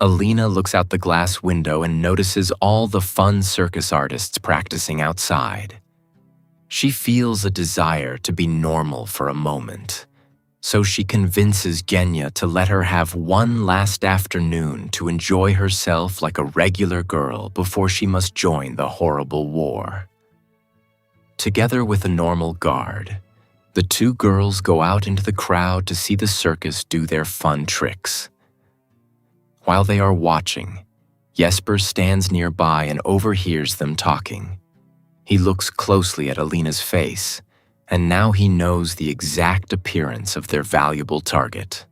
Alina looks out the glass window and notices all the fun circus artists practicing outside. She feels a desire to be normal for a moment, so she convinces Genya to let her have one last afternoon to enjoy herself like a regular girl before she must join the horrible war. Together with a normal guard, the two girls go out into the crowd to see the circus do their fun tricks. While they are watching, Jesper stands nearby and overhears them talking. He looks closely at Alina's face, and now he knows the exact appearance of their valuable target.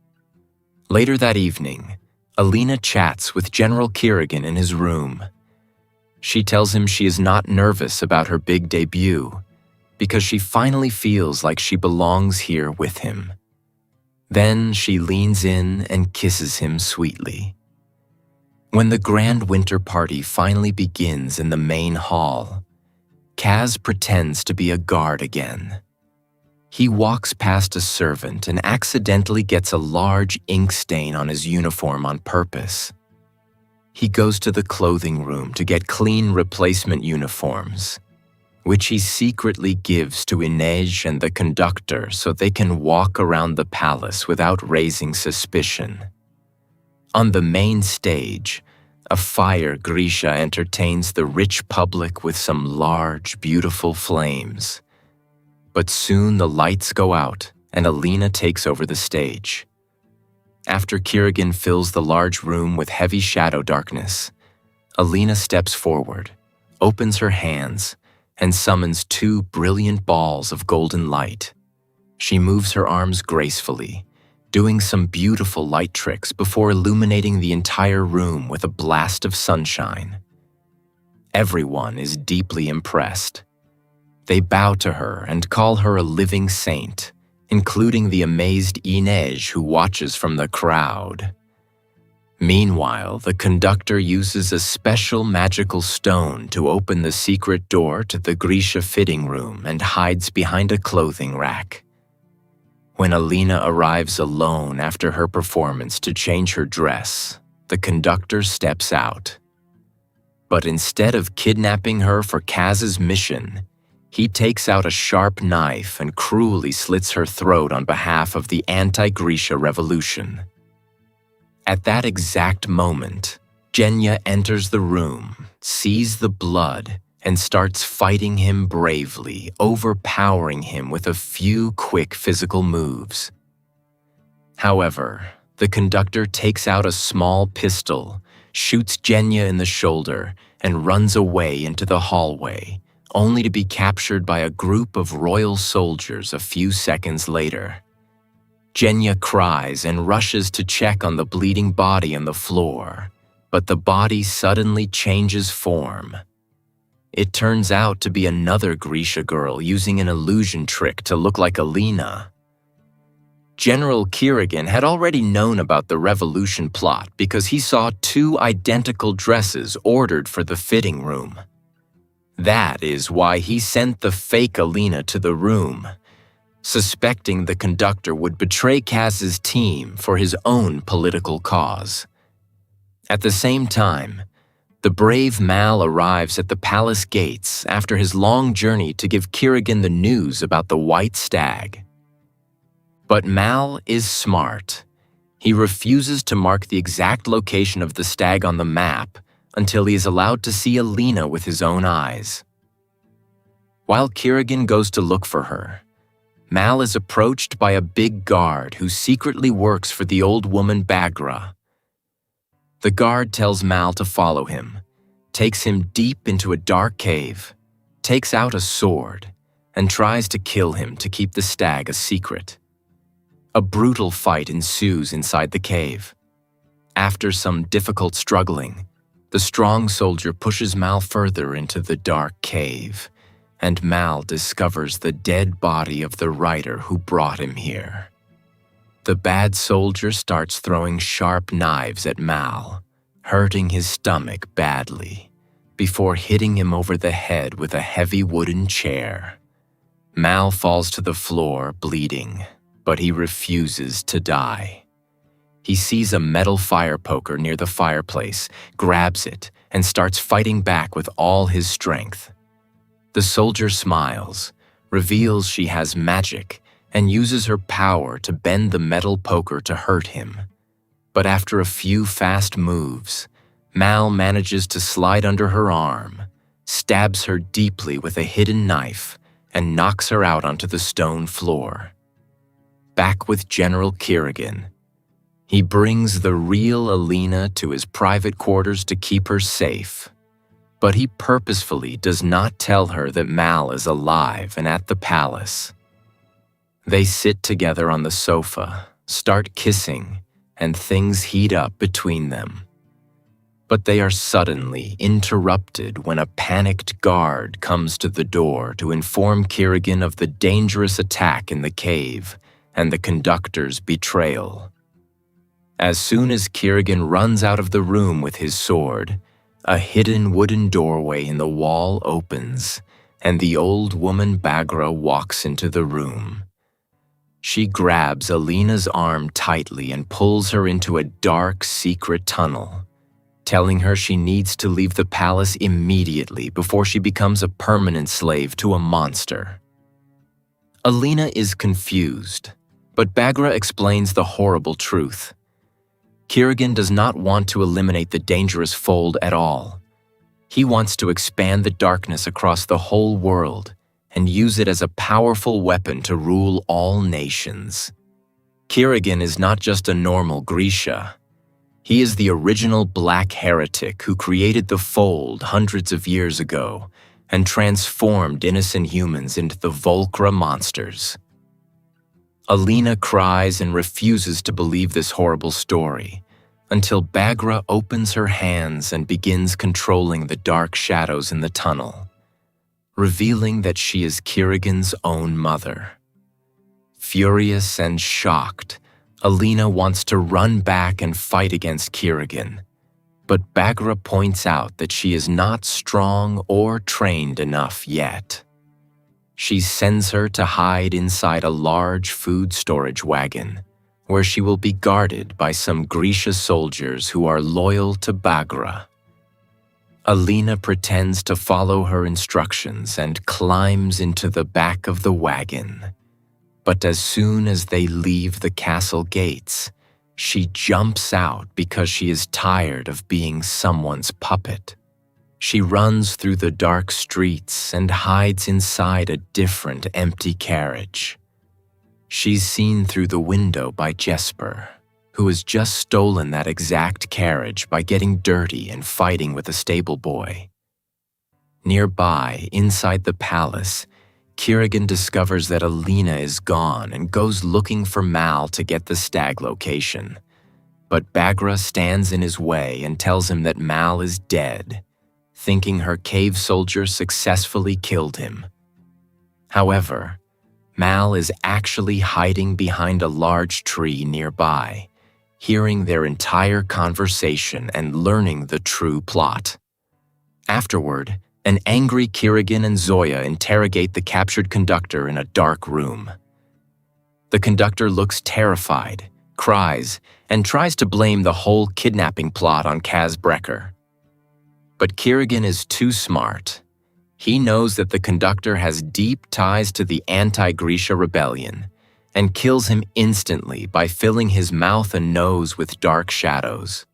Later that evening, Alina chats with General Kirigan in his room. She tells him she is not nervous about her big debut, because she finally feels like she belongs here with him. Then she leans in and kisses him sweetly. When the grand winter party finally begins in the main hall, Kaz pretends to be a guard again. He walks past a servant and accidentally gets a large ink stain on his uniform on purpose. He goes to the clothing room to get clean replacement uniforms, which he secretly gives to Inej and the conductor so they can walk around the palace without raising suspicion. On the main stage, a fire Grisha entertains the rich public with some large, beautiful flames. But soon the lights go out and Alina takes over the stage. After Kirigan fills the large room with heavy shadow darkness, Alina steps forward, opens her hands, and summons two brilliant balls of golden light. She moves her arms gracefully, doing some beautiful light tricks before illuminating the entire room with a blast of sunshine. Everyone is deeply impressed. They bow to her and call her a living saint, including the amazed Inej who watches from the crowd. Meanwhile, the conductor uses a special magical stone to open the secret door to the Grisha fitting room and hides behind a clothing rack. When Alina arrives alone after her performance to change her dress, the conductor steps out. But instead of kidnapping her for Kaz's mission, he takes out a sharp knife and cruelly slits her throat on behalf of the anti-Grisha revolution. At that exact moment, Genya enters the room, sees the blood, and starts fighting him bravely, overpowering him with a few quick physical moves. However, the conductor takes out a small pistol, shoots Genya in the shoulder, and runs away into the hallway, only to be captured by a group of royal soldiers a few seconds later. Genya cries and rushes to check on the bleeding body on the floor, but the body suddenly changes form. It turns out to be another Grisha girl using an illusion trick to look like Alina. General Kirigan had already known about the revolution plot because he saw two identical dresses ordered for the fitting room. That is why he sent the fake Alina to the room, suspecting the conductor would betray Kaz's team for his own political cause. At the same time, the brave Mal arrives at the palace gates after his long journey to give Kirigan the news about the white stag. But Mal is smart. He refuses to mark the exact location of the stag on the map until he is allowed to see Alina with his own eyes. While Kirigan goes to look for her, Mal is approached by a big guard who secretly works for the old woman Bagra. The guard tells Mal to follow him, takes him deep into a dark cave, takes out a sword, and tries to kill him to keep the stag a secret. A brutal fight ensues inside the cave. After some difficult struggling, the strong soldier pushes Mal further into the dark cave, and Mal discovers the dead body of the rider who brought him here. The bad soldier starts throwing sharp knives at Mal, hurting his stomach badly, before hitting him over the head with a heavy wooden chair. Mal falls to the floor, bleeding, but he refuses to die. He sees a metal fire poker near the fireplace, grabs it, and starts fighting back with all his strength. The soldier smiles, reveals she has magic, and uses her power to bend the metal poker to hurt him. But after a few fast moves, Mal manages to slide under her arm, stabs her deeply with a hidden knife, and knocks her out onto the stone floor. Back with General Kirigan, he brings the real Alina to his private quarters to keep her safe. But he purposefully does not tell her that Mal is alive and at the palace. They sit together on the sofa, start kissing, and things heat up between them. But they are suddenly interrupted when a panicked guard comes to the door to inform Kirigan of the dangerous attack in the cave and the conductor's betrayal. As soon as Kirigan runs out of the room with his sword, a hidden wooden doorway in the wall opens, and the old woman Bagra walks into the room. She grabs Alina's arm tightly and pulls her into a dark, secret tunnel, telling her she needs to leave the palace immediately before she becomes a permanent slave to a monster. Alina is confused, but Bagra explains the horrible truth. Kirigan does not want to eliminate the dangerous fold at all. He wants to expand the darkness across the whole world and use it as a powerful weapon to rule all nations. Kirigan is not just a normal Grisha. He is the original black heretic who created the fold hundreds of years ago and transformed innocent humans into the Volcra monsters. Alina cries and refuses to believe this horrible story until Bagra opens her hands and begins controlling the dark shadows in the tunnel, revealing that she is Kirigan's own mother. Furious and shocked, Alina wants to run back and fight against Kirigan, but Bagra points out that she is not strong or trained enough yet. She sends her to hide inside a large food storage wagon, where she will be guarded by some Grisha soldiers who are loyal to Bagra. Alina pretends to follow her instructions and climbs into the back of the wagon. But as soon as they leave the castle gates, she jumps out because she is tired of being someone's puppet. She runs through the dark streets and hides inside a different empty carriage. She's seen through the window by Jesper, who has just stolen that exact carriage by getting dirty and fighting with a stable boy. Nearby, inside the palace, Kirigan discovers that Alina is gone and goes looking for Mal to get the stag location. But Bagra stands in his way and tells him that Mal is dead, thinking her cave soldier successfully killed him. However, Mal is actually hiding behind a large tree nearby, hearing their entire conversation and learning the true plot. Afterward, An angry Kirigan and Zoya interrogate the captured conductor in a dark room. The conductor looks terrified, cries, and tries to blame the whole kidnapping plot on Kaz Brecker. But Kirigan is too smart. He knows that the conductor has deep ties to the anti-Grisha rebellion and kills him instantly by filling his mouth and nose with dark shadows.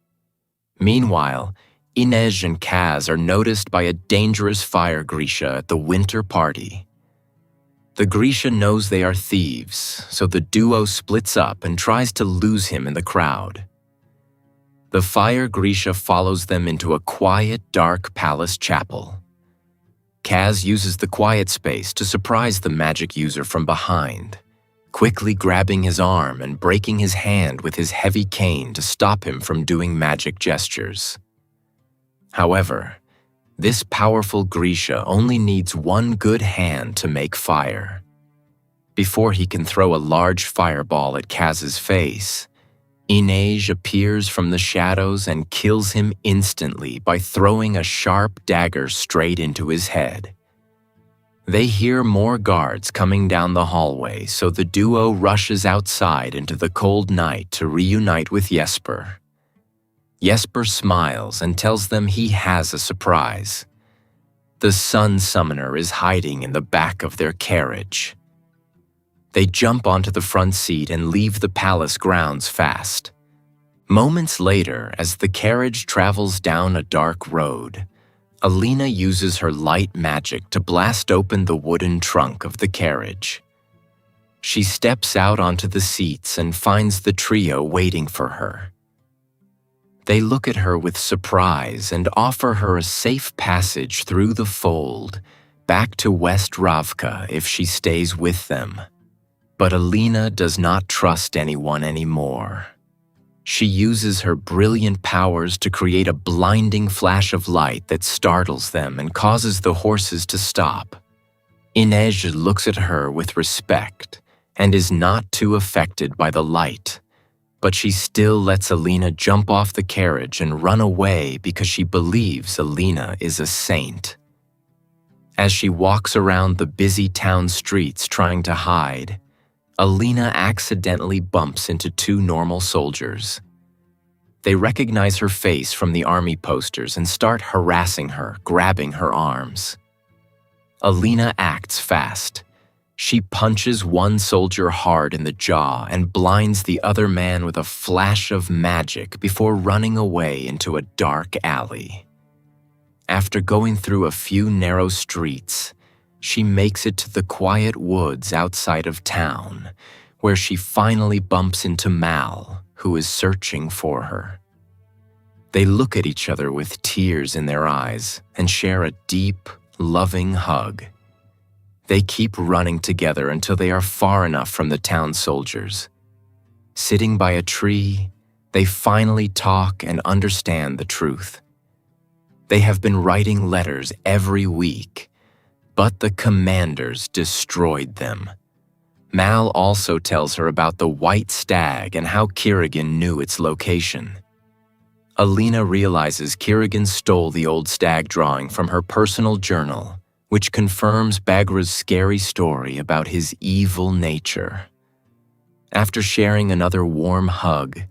Meanwhile, Inej and Kaz are noticed by a dangerous fire Grisha at the winter party. The Grisha knows they are thieves, so the duo splits up and tries to lose him in the crowd. The fire Grisha follows them into a quiet, dark palace chapel. Kaz uses the quiet space to surprise the magic user from behind, quickly grabbing his arm and breaking his hand with his heavy cane to stop him from doing magic gestures. However, this powerful Grisha only needs one good hand to make fire. Before he can throw a large fireball at Kaz's face, Inej appears from the shadows and kills him instantly by throwing a sharp dagger straight into his head. They hear more guards coming down the hallway, so the duo rushes outside into the cold night to reunite with Jesper. Jesper smiles and tells them he has a surprise. The Sun Summoner is hiding in the back of their carriage. They jump onto the front seat and leave the palace grounds fast. Moments later, as the carriage travels down a dark road, Alina uses her light magic to blast open the wooden trunk of the carriage. She steps out onto the seats and finds the trio waiting for her. They look at her with surprise and offer her a safe passage through the fold back to West Ravka if she stays with them. But Alina does not trust anyone anymore. She uses her brilliant powers to create a blinding flash of light that startles them and causes the horses to stop. Inej looks at her with respect and is not too affected by the light, but she still lets Alina jump off the carriage and run away because she believes Alina is a saint. As she walks around the busy town streets trying to hide, Alina accidentally bumps into two normal soldiers. They recognize her face from the army posters and start harassing her, grabbing her arms. Alina acts fast. She punches one soldier hard in the jaw and blinds the other man with a flash of magic before running away into a dark alley. After going through a few narrow streets, she makes it to the quiet woods outside of town, where she finally bumps into Mal, who is searching for her. They look at each other with tears in their eyes and share a deep, loving hug. They keep running together until they are far enough from the town soldiers. Sitting by a tree, they finally talk and understand the truth. They have been writing letters every week, but the commanders destroyed them. Mal also tells her about the white stag and how Kirigan knew its location. Alina realizes Kirigan stole the old stag drawing from her personal journal, which confirms Bagra's scary story about his evil nature. After sharing another warm hug,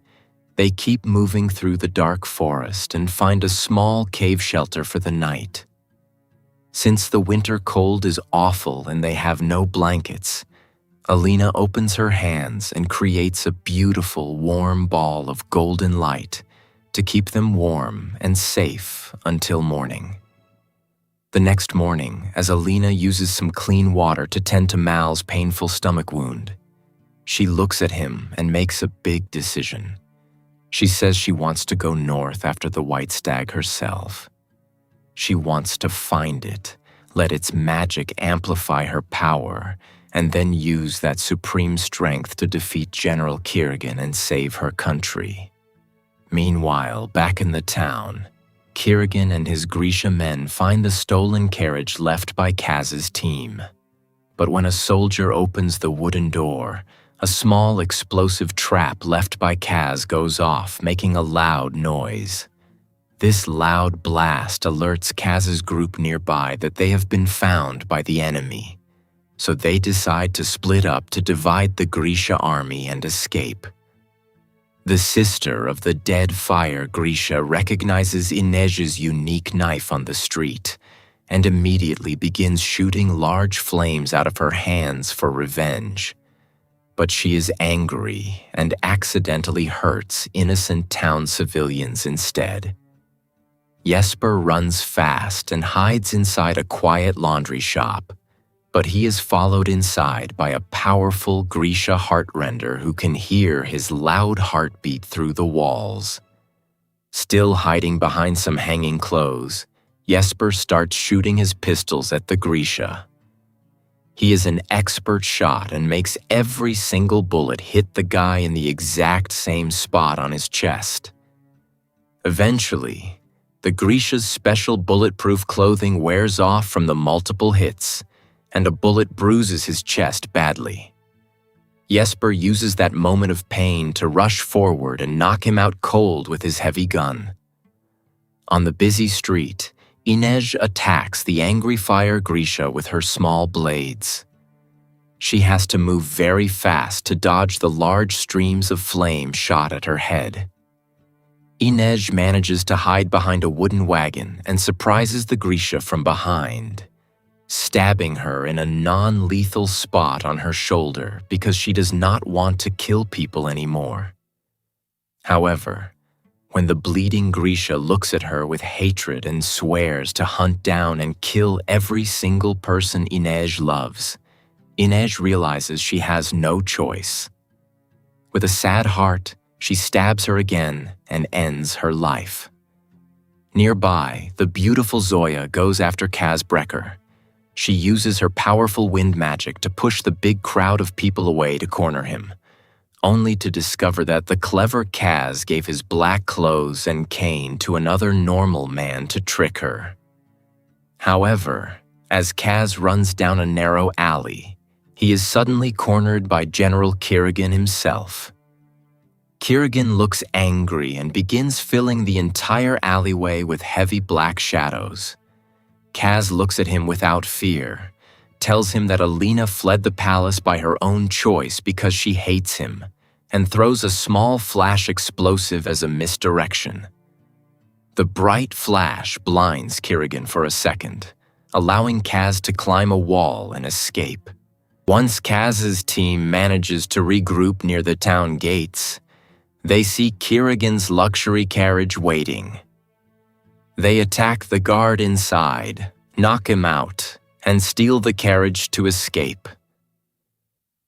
they keep moving through the dark forest and find a small cave shelter for the night. Since the winter cold is awful and they have no blankets, Alina opens her hands and creates a beautiful warm ball of golden light to keep them warm and safe until morning. The next morning, as Alina uses some clean water to tend to Mal's painful stomach wound, she looks at him and makes a big decision. She says she wants to go north after the white stag herself. She wants to find it, let its magic amplify her power, and then use that supreme strength to defeat General Kirigan and save her country. Meanwhile, back in the town, Kirigan and his Grisha men find the stolen carriage left by Kaz's team. But when a soldier opens the wooden door, a small explosive trap left by Kaz goes off, making a loud noise. This loud blast alerts Kaz's group nearby that they have been found by the enemy, so they decide to split up to divide the Grisha army and escape. The sister of the dead fire Grisha recognizes Inez's unique knife on the street and immediately begins shooting large flames out of her hands for revenge. But she is angry and accidentally hurts innocent town civilians instead. Jesper runs fast and hides inside a quiet laundry shop, but he is followed inside by a powerful Grisha heartrender who can hear his loud heartbeat through the walls. Still hiding behind some hanging clothes, Jesper starts shooting his pistols at the Grisha. He is an expert shot and makes every single bullet hit the guy in the exact same spot on his chest. Eventually, the Grisha's special bulletproof clothing wears off from the multiple hits, and a bullet bruises his chest badly. Jesper uses that moment of pain to rush forward and knock him out cold with his heavy gun. On the busy street, Inej attacks the angry fire Grisha with her small blades. She has to move very fast to dodge the large streams of flame shot at her head. Inej manages to hide behind a wooden wagon and surprises the Grisha from behind, stabbing her in a non-lethal spot on her shoulder because she does not want to kill people anymore. However, when the bleeding Grisha looks at her with hatred and swears to hunt down and kill every single person Inej loves, Inej realizes she has no choice. With a sad heart, she stabs her again and ends her life. Nearby, the beautiful Zoya goes after Kaz Brecker. She uses her powerful wind magic to push the big crowd of people away to corner him, only to discover that the clever Kaz gave his black clothes and cane to another normal man to trick her. However, as Kaz runs down a narrow alley, he is suddenly cornered by General Kirigan himself. Kirigan looks angry and begins filling the entire alleyway with heavy black shadows. Kaz looks at him without fear, tells him that Alina fled the palace by her own choice because she hates him, and throws a small flash explosive as a misdirection. The bright flash blinds Kirigan for a second, allowing Kaz to climb a wall and escape. Once Kaz's team manages to regroup near the town gates, they see Kirigan's luxury carriage waiting. They attack the guard inside, knock him out, and steal the carriage to escape.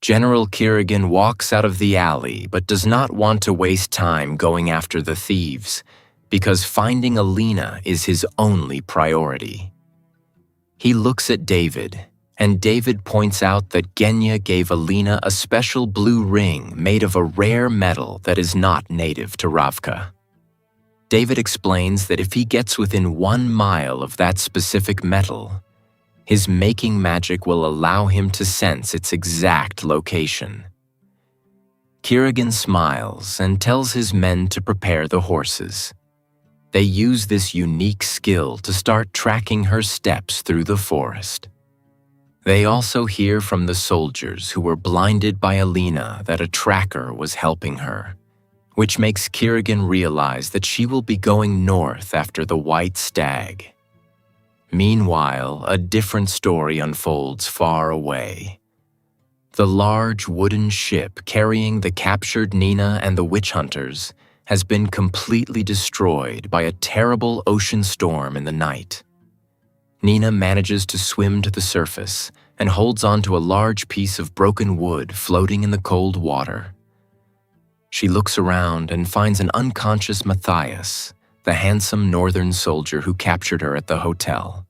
General Kirigan walks out of the alley but does not want to waste time going after the thieves, because finding Alina is his only priority. He looks at David, and David points out that Genya gave Alina a special blue ring made of a rare metal that is not native to Ravka. David explains that if he gets within 1 mile of that specific metal, his making magic will allow him to sense its exact location. Kirigan smiles and tells his men to prepare the horses. They use this unique skill to start tracking her steps through the forest. They also hear from the soldiers who were blinded by Alina that a tracker was helping her, which makes Kirigan realize that she will be going north after the White Stag. Meanwhile, a different story unfolds far away. The large wooden ship carrying the captured Nina and the witch hunters has been completely destroyed by a terrible ocean storm in the night. Nina manages to swim to the surface and holds onto a large piece of broken wood floating in the cold water. She looks around and finds an unconscious Matthias, the handsome northern soldier who captured her at the hotel.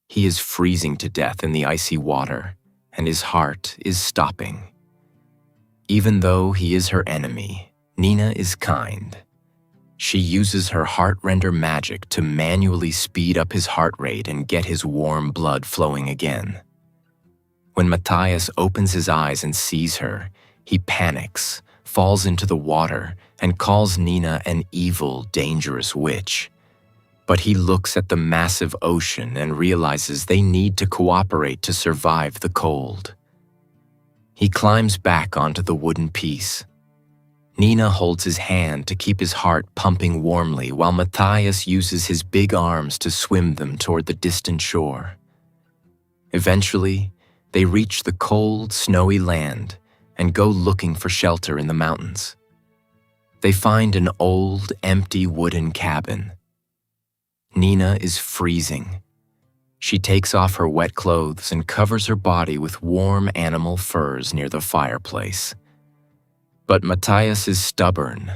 He is freezing to death in the icy water, and his heart is stopping. Even though he is her enemy, Nina is kind. She uses her heart-render magic to manually speed up his heart rate and get his warm blood flowing again. When Matthias opens his eyes and sees her, he panics, falls into the water, and calls Nina an evil, dangerous witch, But he looks at the massive ocean and realizes they need to cooperate to survive the cold. He climbs back onto the wooden piece. Nina holds his hand to keep his heart pumping warmly while Matthias uses his big arms to swim them toward the distant shore. Eventually, they reach the cold, snowy land and go looking for shelter in the mountains. They find an old, empty wooden cabin. Nina is freezing. She takes off her wet clothes and covers her body with warm animal furs near the fireplace. But Matthias is stubborn.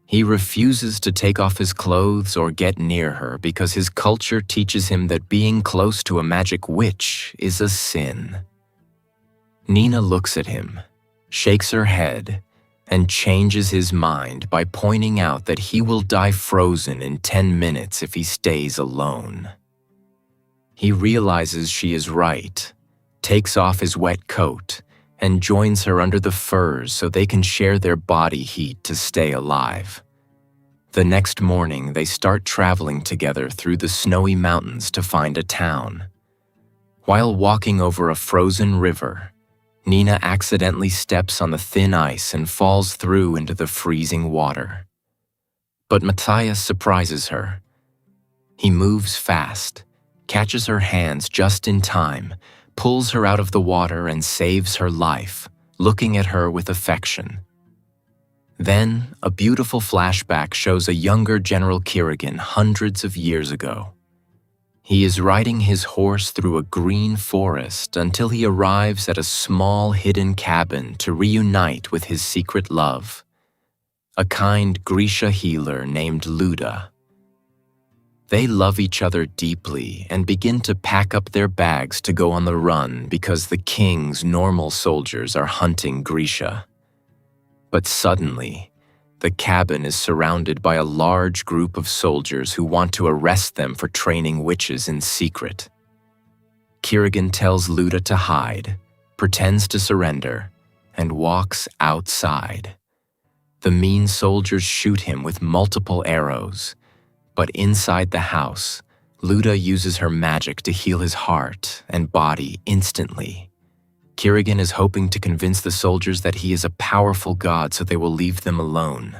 He refuses to take off his clothes or get near her because his culture teaches him that being close to a magic witch is a sin. Nina looks at him, shakes her head, and changes his mind by pointing out that he will die frozen in 10 minutes if he stays alone. He realizes she is right, takes off his wet coat, and joins her under the furs so they can share their body heat to stay alive. The next morning, they start traveling together through the snowy mountains to find a town. While walking over a frozen river, Nina accidentally steps on the thin ice and falls through into the freezing water. But Matthias surprises her. He moves fast, catches her hands just in time, pulls her out of the water and saves her life, looking at her with affection. Then, a beautiful flashback shows a younger General Kirigan hundreds of years ago. He is riding his horse through a green forest until he arrives at a small hidden cabin to reunite with his secret love, a kind Grisha healer named Luda. They love each other deeply and begin to pack up their bags to go on the run because the king's normal soldiers are hunting Grisha. But suddenly, the cabin is surrounded by a large group of soldiers who want to arrest them for training witches in secret. Kirigan tells Luda to hide, pretends to surrender, and walks outside. The mean soldiers shoot him with multiple arrows, but inside the house, Luda uses her magic to heal his heart and body instantly. Kirigan is hoping to convince the soldiers that he is a powerful god so they will leave them alone.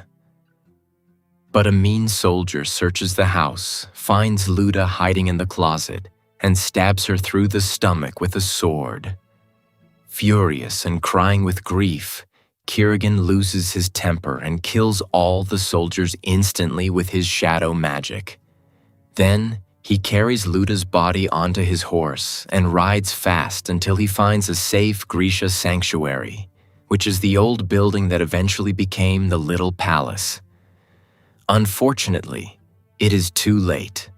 But a mean soldier searches the house, finds Luda hiding in the closet, and stabs her through the stomach with a sword. Furious and crying with grief, Kirigan loses his temper and kills all the soldiers instantly with his shadow magic. Then, he carries Luda's body onto his horse and rides fast until he finds a safe Grisha sanctuary, which is the old building that eventually became the Little Palace. Unfortunately, it is too late.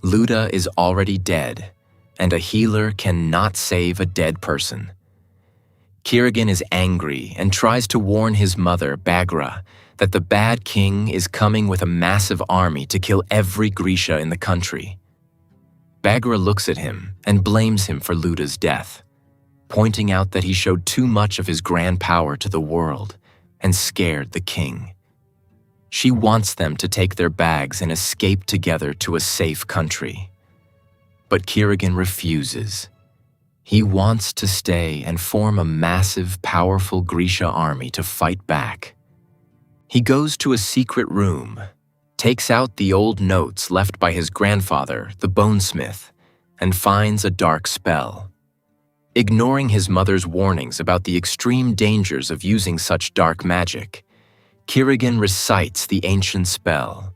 Luda is already dead, and a healer cannot save a dead person. Kirigan is angry and tries to warn his mother, Bagra, that the bad king is coming with a massive army to kill every Grisha in the country. Bagra looks at him and blames him for Luda's death, pointing out that he showed too much of his grand power to the world and scared the king. She wants them to take their bags and escape together to a safe country. But Kirigan refuses. He wants to stay and form a massive, powerful Grisha army to fight back. He goes to a secret room, takes out the old notes left by his grandfather, the bonesmith, and finds a dark spell. Ignoring his mother's warnings about the extreme dangers of using such dark magic, Kirigan recites the ancient spell.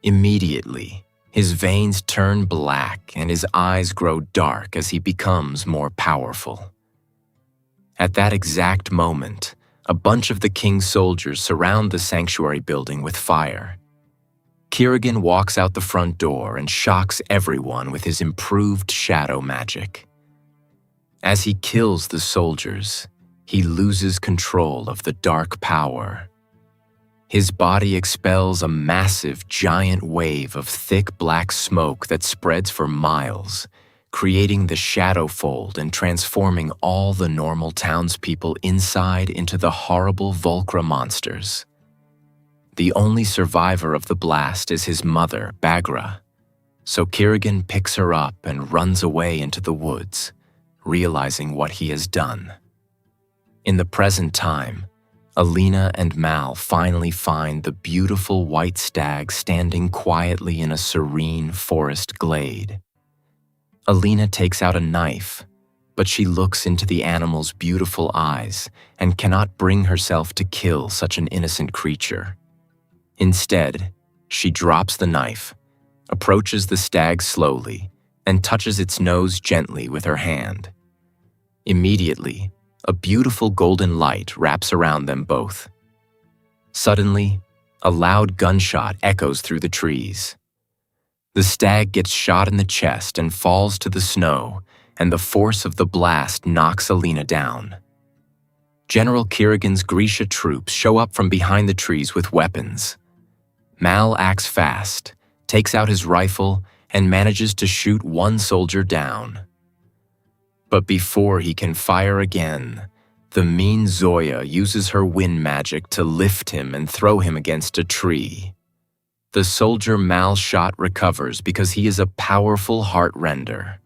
Immediately, his veins turn black and his eyes grow dark as he becomes more powerful. At that exact moment, a bunch of the king's soldiers surround the sanctuary building with fire. Kirigan walks out the front door and shocks everyone with his improved shadow magic. As he kills the soldiers, he loses control of the dark power. His body expels a massive, giant wave of thick black smoke that spreads for miles, creating the shadow fold and transforming all the normal townspeople inside into the horrible Volcra monsters. The only survivor of the blast is his mother, Bagra, So Kirigan picks her up and runs away into the woods, realizing what he has done. In the present time, Alina and Mal finally find the beautiful white stag standing quietly in a serene forest glade. Alina takes out a knife, but she looks into the animal's beautiful eyes and cannot bring herself to kill such an innocent creature. Instead, she drops the knife, approaches the stag slowly, and touches its nose gently with her hand. Immediately, a beautiful golden light wraps around them both. Suddenly, a loud gunshot echoes through the trees. The stag gets shot in the chest and falls to the snow, and the force of the blast knocks Alina down. General Kirigan's Grisha troops show up from behind the trees with weapons. Mal acts fast, takes out his rifle, and manages to shoot one soldier down. But before he can fire again, the mean Zoya uses her wind magic to lift him and throw him against a tree. The soldier Mal shot recovers because he is a powerful heart-render.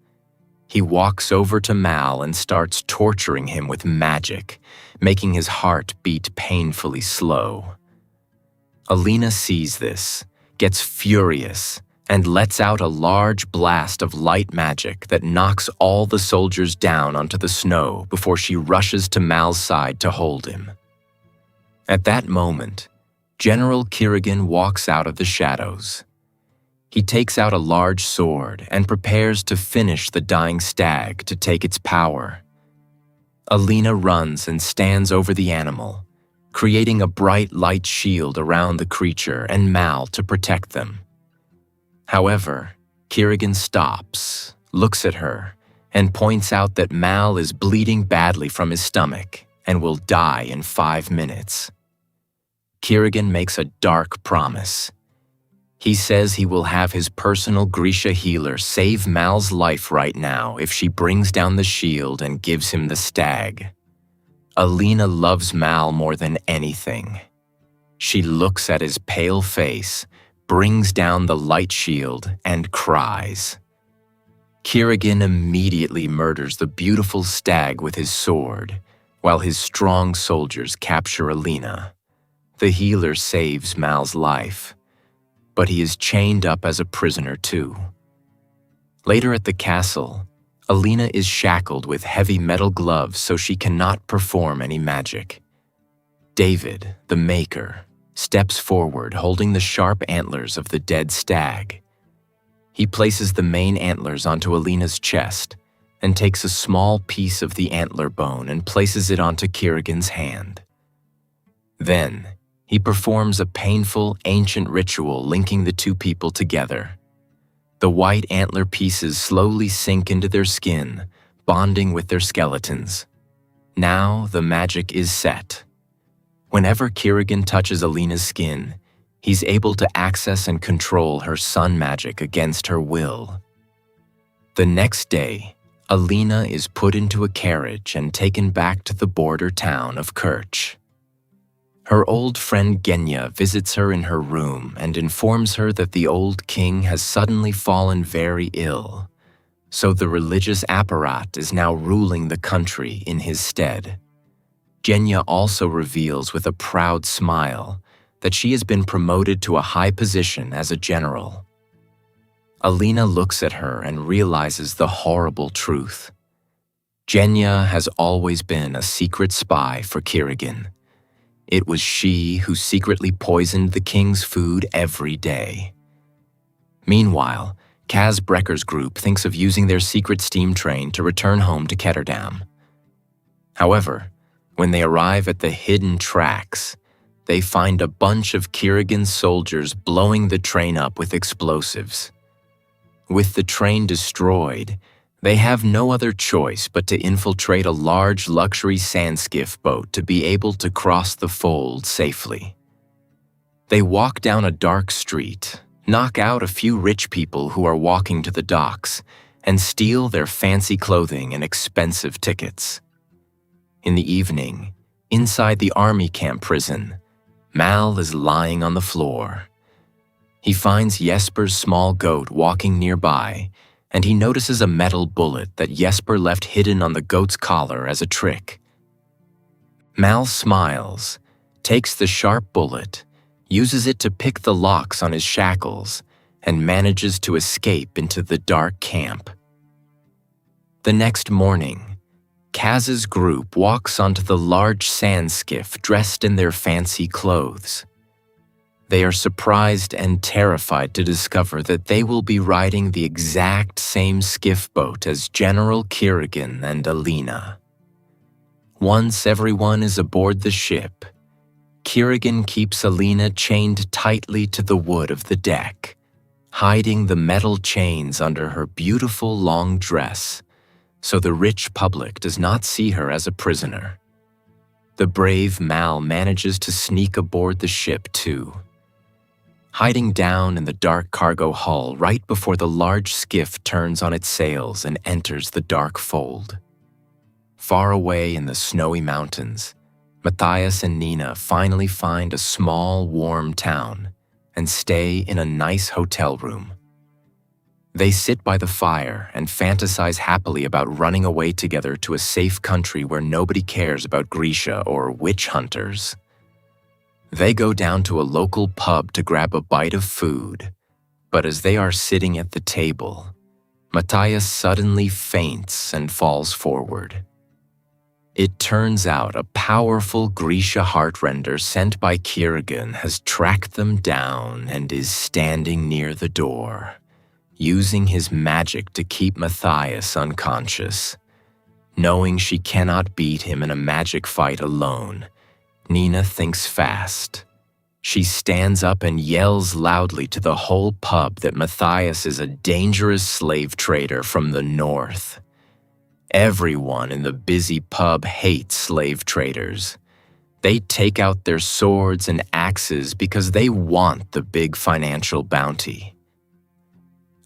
He walks over to Mal and starts torturing him with magic, making his heart beat painfully slow. Alina sees this, gets furious, and lets out a large blast of light magic that knocks all the soldiers down onto the snow before she rushes to Mal's side to hold him. At that moment, General Kirigan walks out of the shadows. He takes out a large sword and prepares to finish the dying stag to take its power. Alina runs and stands over the animal, creating a bright light shield around the creature and Mal to protect them. However, Kirigan stops, looks at her, and points out that Mal is bleeding badly from his stomach and will die in 5 minutes. Kirigan makes a dark promise. He says he will have his personal Grisha healer save Mal's life right now if she brings down the shield and gives him the stag. Alina loves Mal more than anything. She looks at his pale face, brings down the light shield, and cries. Kirigan immediately murders the beautiful stag with his sword, while his strong soldiers capture Alina. The healer saves Mal's life, but he is chained up as a prisoner too. Later at the castle, Alina is shackled with heavy metal gloves so she cannot perform any magic. David, the maker, steps forward holding the sharp antlers of the dead stag. He places the main antlers onto Alina's chest and takes a small piece of the antler bone and places it onto Kirigan's hand. Then, he performs a painful, ancient ritual linking the two people together. The white antler pieces slowly sink into their skin, bonding with their skeletons. Now the magic is set. Whenever Kirigan touches Alina's skin, he's able to access and control her sun magic against her will. The next day, Alina is put into a carriage and taken back to the border town of Kerch. Her old friend Genya visits her in her room and informs her that the old king has suddenly fallen very ill, so the religious apparat is now ruling the country in his stead. Genya also reveals with a proud smile that she has been promoted to a high position as a general. Alina looks at her and realizes the horrible truth. Genya has always been a secret spy for Kirigan. It was she who secretly poisoned the king's food every day. Meanwhile, Kaz Brecker's group thinks of using their secret steam train to return home to Ketterdam. However, when they arrive at the hidden tracks, they find a bunch of Kirigan's soldiers blowing the train up with explosives. With the train destroyed, they have no other choice but to infiltrate a large luxury sandskiff boat to be able to cross the fold safely. They walk down a dark street, knock out a few rich people who are walking to the docks, and steal their fancy clothing and expensive tickets. In the evening, inside the army camp prison, Mal is lying on the floor. He finds Jesper's small goat walking nearby, and he notices a metal bullet that Jesper left hidden on the goat's collar as a trick. Mal smiles, takes the sharp bullet, uses it to pick the locks on his shackles, and manages to escape into the dark camp. The next morning, Kaz's group walks onto the large sand skiff dressed in their fancy clothes. They are surprised and terrified to discover that they will be riding the exact same skiff boat as General Kirigan and Alina. Once everyone is aboard the ship, Kirigan keeps Alina chained tightly to the wood of the deck, hiding the metal chains under her beautiful long dress, so the rich public does not see her as a prisoner. The brave Mal manages to sneak aboard the ship too, hiding down in the dark cargo hull right before the large skiff turns on its sails and enters the dark fold. Far away in the snowy mountains, Matthias and Nina finally find a small, warm town and stay in a nice hotel room. They sit by the fire and fantasize happily about running away together to a safe country where nobody cares about Grisha or witch hunters. They go down to a local pub to grab a bite of food, but as they are sitting at the table, Matthias suddenly faints and falls forward. It turns out a powerful Grisha heartrender sent by Kirigan has tracked them down and is standing near the door, using his magic to keep Matthias unconscious. Knowing she cannot beat him in a magic fight alone, Nina thinks fast. She stands up and yells loudly to the whole pub that Matthias is a dangerous slave trader from the north. Everyone in the busy pub hates slave traders. They take out their swords and axes because they want the big financial bounty.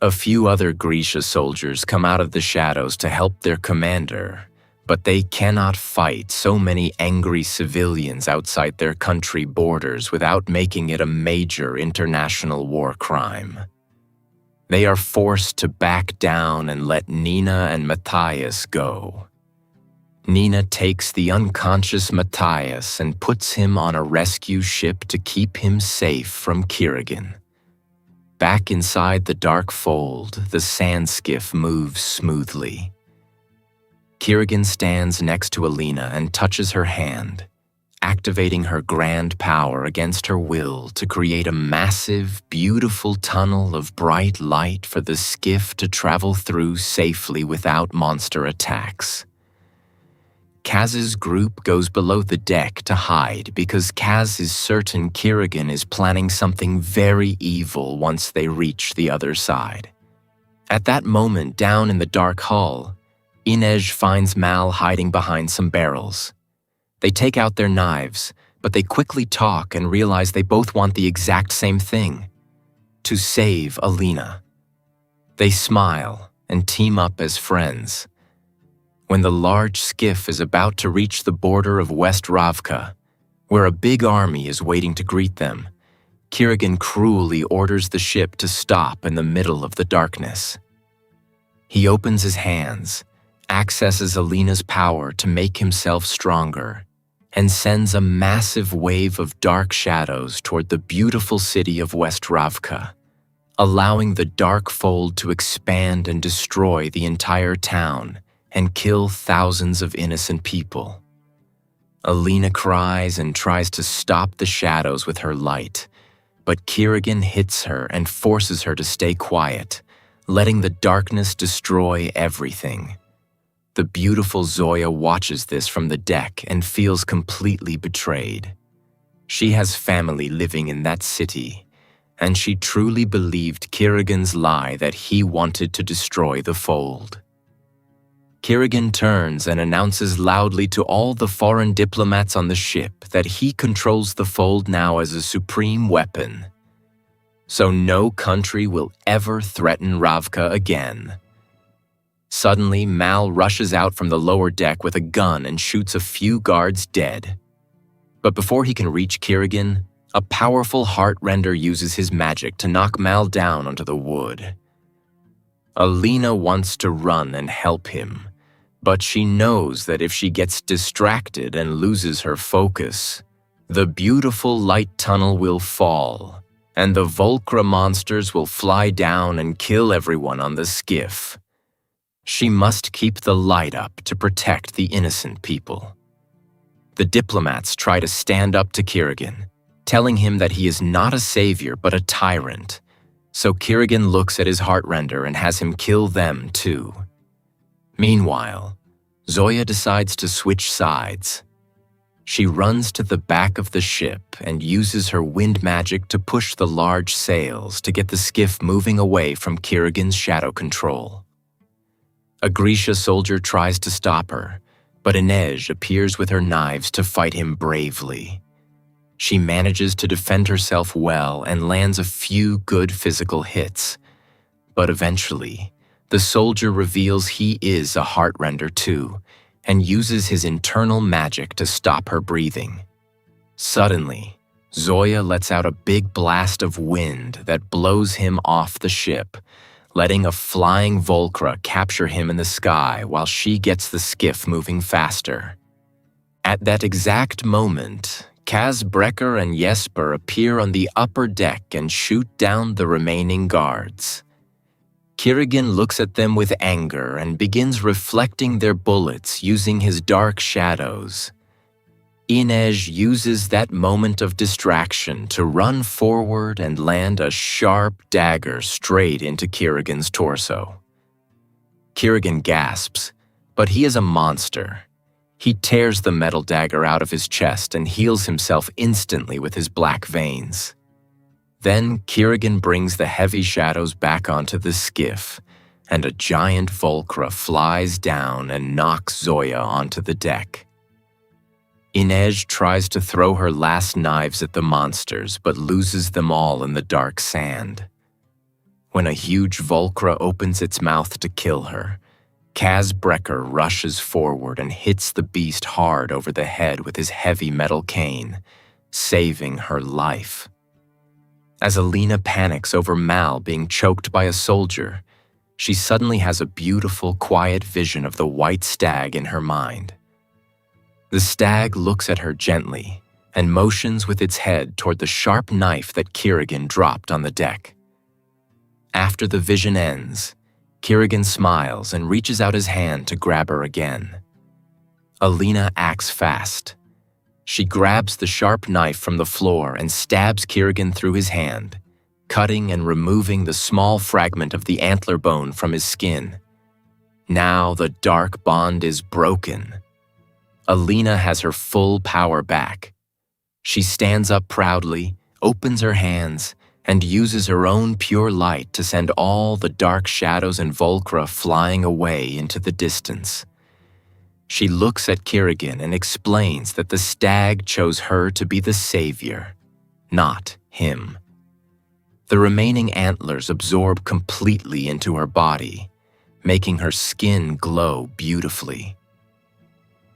A few other Grisha soldiers come out of the shadows to help their commander, but they cannot fight so many angry civilians outside their country borders without making it a major international war crime. They are forced to back down and let Nina and Matthias go. Nina takes the unconscious Matthias and puts him on a rescue ship to keep him safe from Kirigan. Back inside the dark fold, the sand skiff moves smoothly. Kirigan stands next to Alina and touches her hand, activating her grand power against her will to create a massive, beautiful tunnel of bright light for the skiff to travel through safely without monster attacks. Kaz's group goes below the deck to hide because Kaz is certain Kirigan is planning something very evil once they reach the other side. At that moment, down in the dark hull, Inej finds Mal hiding behind some barrels. They take out their knives, but they quickly talk and realize they both want the exact same thing: to save Alina. They smile and team up as friends. When the large skiff is about to reach the border of West Ravka, where a big army is waiting to greet them, Kirigan cruelly orders the ship to stop in the middle of the darkness. He opens his hands, accesses Alina's power to make himself stronger, and sends a massive wave of dark shadows toward the beautiful city of West Ravka, allowing the dark fold to expand and destroy the entire town and kill thousands of innocent people. Alina cries and tries to stop the shadows with her light, but Kirigan hits her and forces her to stay quiet, letting the darkness destroy everything. The beautiful Zoya watches this from the deck and feels completely betrayed. She has family living in that city, and she truly believed Kirigan's lie that he wanted to destroy the fold. Kirigan turns and announces loudly to all the foreign diplomats on the ship that he controls the fold now as a supreme weapon. So no country will ever threaten Ravka again. Suddenly, Mal rushes out from the lower deck with a gun and shoots a few guards dead. But before he can reach Kirigan, A powerful heart-render uses his magic to knock Mal down onto the wood. Alina wants to run and help him, but she knows that if she gets distracted and loses her focus, the beautiful light tunnel will fall, and the Volcra monsters will fly down and kill everyone on the skiff. She must keep the light up to protect the innocent people. The diplomats try to stand up to Kirigan, telling him that he is not a savior but a tyrant, so Kirigan looks at his heartrender and has him kill them too. Meanwhile, Zoya decides to switch sides. She runs to the back of the ship and uses her wind magic to push the large sails to get the skiff moving away from Kirigan's shadow control. A Grisha soldier tries to stop her, but Inej appears with her knives to fight him bravely. She manages to defend herself well and lands a few good physical hits, but eventually, the soldier reveals he is a heartrender too, and uses his internal magic to stop her breathing. Suddenly, Zoya lets out a big blast of wind that blows him off the ship, letting a flying Volcra capture him in the sky while she gets the skiff moving faster. At that exact moment, Kaz Brecker and Jesper appear on the upper deck and shoot down the remaining guards. Kirigan looks at them with anger and begins reflecting their bullets using his dark shadows. Inej uses that moment of distraction to run forward and land a sharp dagger straight into Kirigan's torso. Kirigan gasps, but he is a monster. He tears the metal dagger out of his chest and heals himself instantly with his black veins. Then Kirigan brings the heavy shadows back onto the skiff, and a giant Volcra flies down and knocks Zoya onto the deck. Inej tries to throw her last knives at the monsters, but loses them all in the dark sand. When a huge Volcra opens its mouth to kill her, Kaz Brecker rushes forward and hits the beast hard over the head with his heavy metal cane, saving her life. As Alina panics over Mal being choked by a soldier, she suddenly has a beautiful, quiet vision of the white stag in her mind. The stag looks at her gently and motions with its head toward the sharp knife that Kirigan dropped on the deck. After the vision ends, Kirigan smiles and reaches out his hand to grab her again. Alina acts fast. She grabs the sharp knife from the floor and stabs Kirigan through his hand, cutting and removing the small fragment of the antler bone from his skin. Now the dark bond is broken. Alina has her full power back. She stands up proudly, opens her hands, and uses her own pure light to send all the dark shadows and Volcra flying away into the distance. She looks at Kirigan and explains that the stag chose her to be the savior, not him. The remaining antlers absorb completely into her body, making her skin glow beautifully.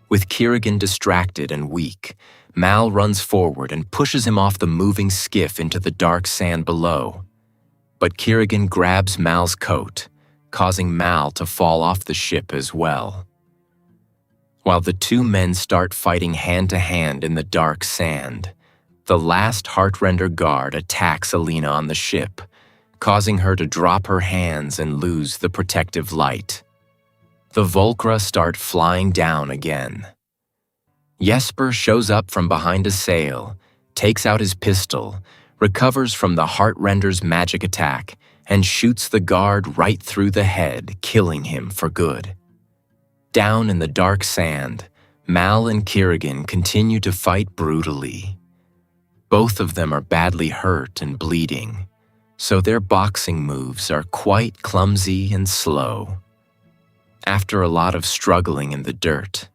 With Kirigan distracted and weak, Mal runs forward and pushes him off the moving skiff into the dark sand below. But Kirigan grabs Mal's coat, causing Mal to fall off the ship as well. While the two men start fighting hand-to-hand in the dark sand, the last Heartrender guard attacks Alina on the ship, causing her to drop her hands and lose the protective light. The Volcra start flying down again. Jesper shows up from behind a sail, takes out his pistol, recovers from the Heartrender's magic attack, and shoots the guard right through the head, killing him for good. Down in the dark sand, Mal and Kirigan continue to fight brutally. Both of them are badly hurt and bleeding, so their boxing moves are quite clumsy and slow. After a lot of struggling in the dirt,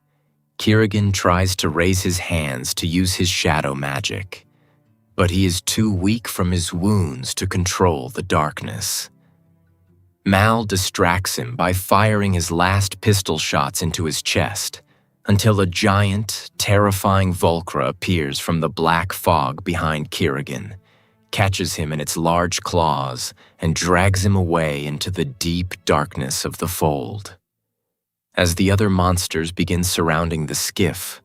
Kirigan tries to raise his hands to use his shadow magic, but he is too weak from his wounds to control the darkness. Mal distracts him by firing his last pistol shots into his chest, until a giant, terrifying Volcra appears from the black fog behind Kirigan, catches him in its large claws, and drags him away into the deep darkness of the fold. As the other monsters begin surrounding the skiff,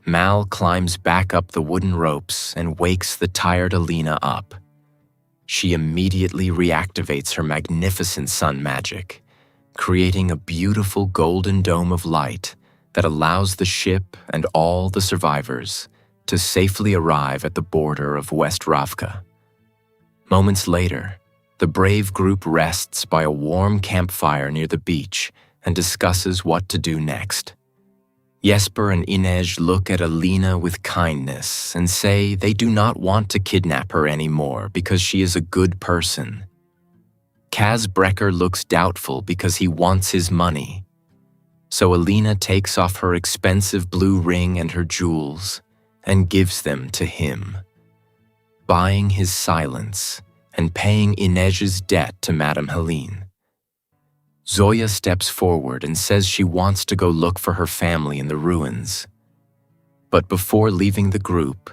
Mal climbs back up the wooden ropes and wakes the tired Alina up. She immediately reactivates her magnificent sun magic, creating a beautiful golden dome of light that allows the ship and all the survivors to safely arrive at the border of West Ravka. Moments later, the brave group rests by a warm campfire near the beach and discusses what to do next. Jesper and Inej look at Alina with kindness and say they do not want to kidnap her anymore because she is a good person. Kaz Brecker looks doubtful because he wants his money. So Alina takes off her expensive blue ring and her jewels and gives them to him, buying his silence and paying Inej's debt to Madame Helene. Zoya steps forward and says she wants to go look for her family in the ruins. But before leaving the group,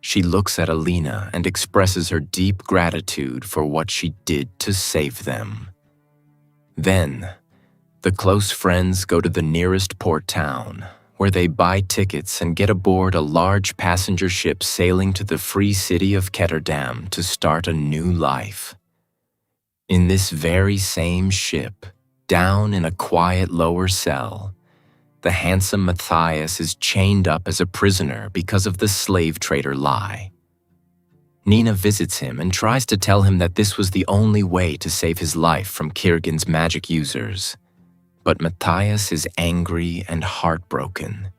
she looks at Alina and expresses her deep gratitude for what she did to save them. Then, the close friends go to the nearest port town, where they buy tickets and get aboard a large passenger ship sailing to the free city of Ketterdam to start a new life. In this very same ship, down in a quiet lower cell, the handsome Matthias is chained up as a prisoner because of the slave trader lie. Nina visits him and tries to tell him that this was the only way to save his life from Kirigan's magic users. But Matthias is angry and heartbroken.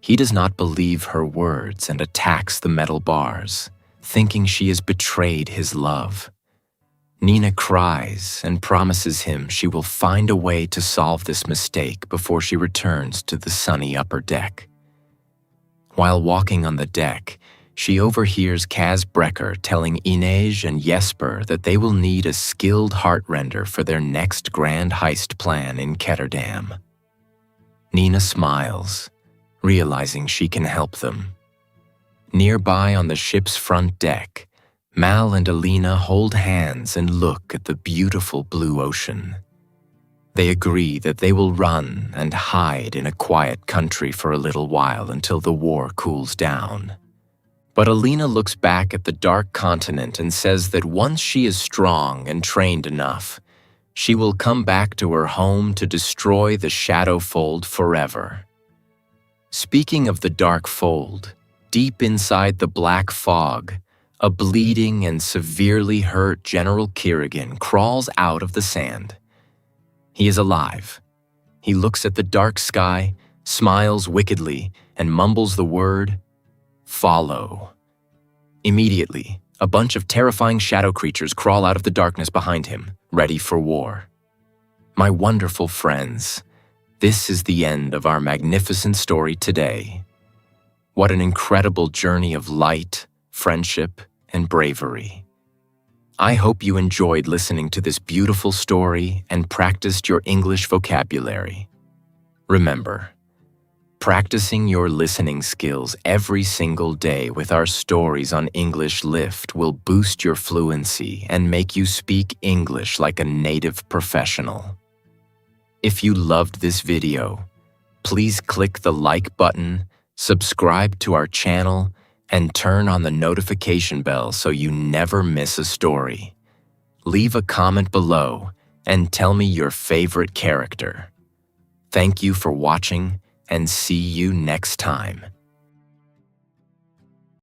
He does not believe her words and attacks the metal bars, thinking she has betrayed his love. Nina cries and promises him she will find a way to solve this mistake before she returns to the sunny upper deck. While walking on the deck, she overhears Kaz Brecker telling Inej and Jesper that they will need a skilled heartrender for their next grand heist plan in Ketterdam. Nina smiles, realizing she can help them. Nearby on the ship's front deck, Mal and Alina hold hands and look at the beautiful blue ocean. They agree that they will run and hide in a quiet country for a little while until the war cools down. But Alina looks back at the dark continent and says that once she is strong and trained enough, she will come back to her home to destroy the Shadow Fold forever. Speaking of the Dark Fold, deep inside the black fog, a bleeding and severely hurt General Kirigan crawls out of the sand. He is alive. He looks at the dark sky, smiles wickedly, and mumbles the word, "Follow." Immediately, a bunch of terrifying shadow creatures crawl out of the darkness behind him, ready for war. My wonderful friends, this is the end of our magnificent story today. What an incredible journey of light, friendship, and bravery. I hope you enjoyed listening to this beautiful story and practiced your English vocabulary. Remember, practicing your listening skills every single day with our stories on English Lift will boost your fluency and make you speak English like a native professional. If you loved this video, please click the like button, subscribe to our channel, and turn on the notification bell so you never miss a story. Leave a comment below and tell me your favorite character. Thank you for watching, and see you next time.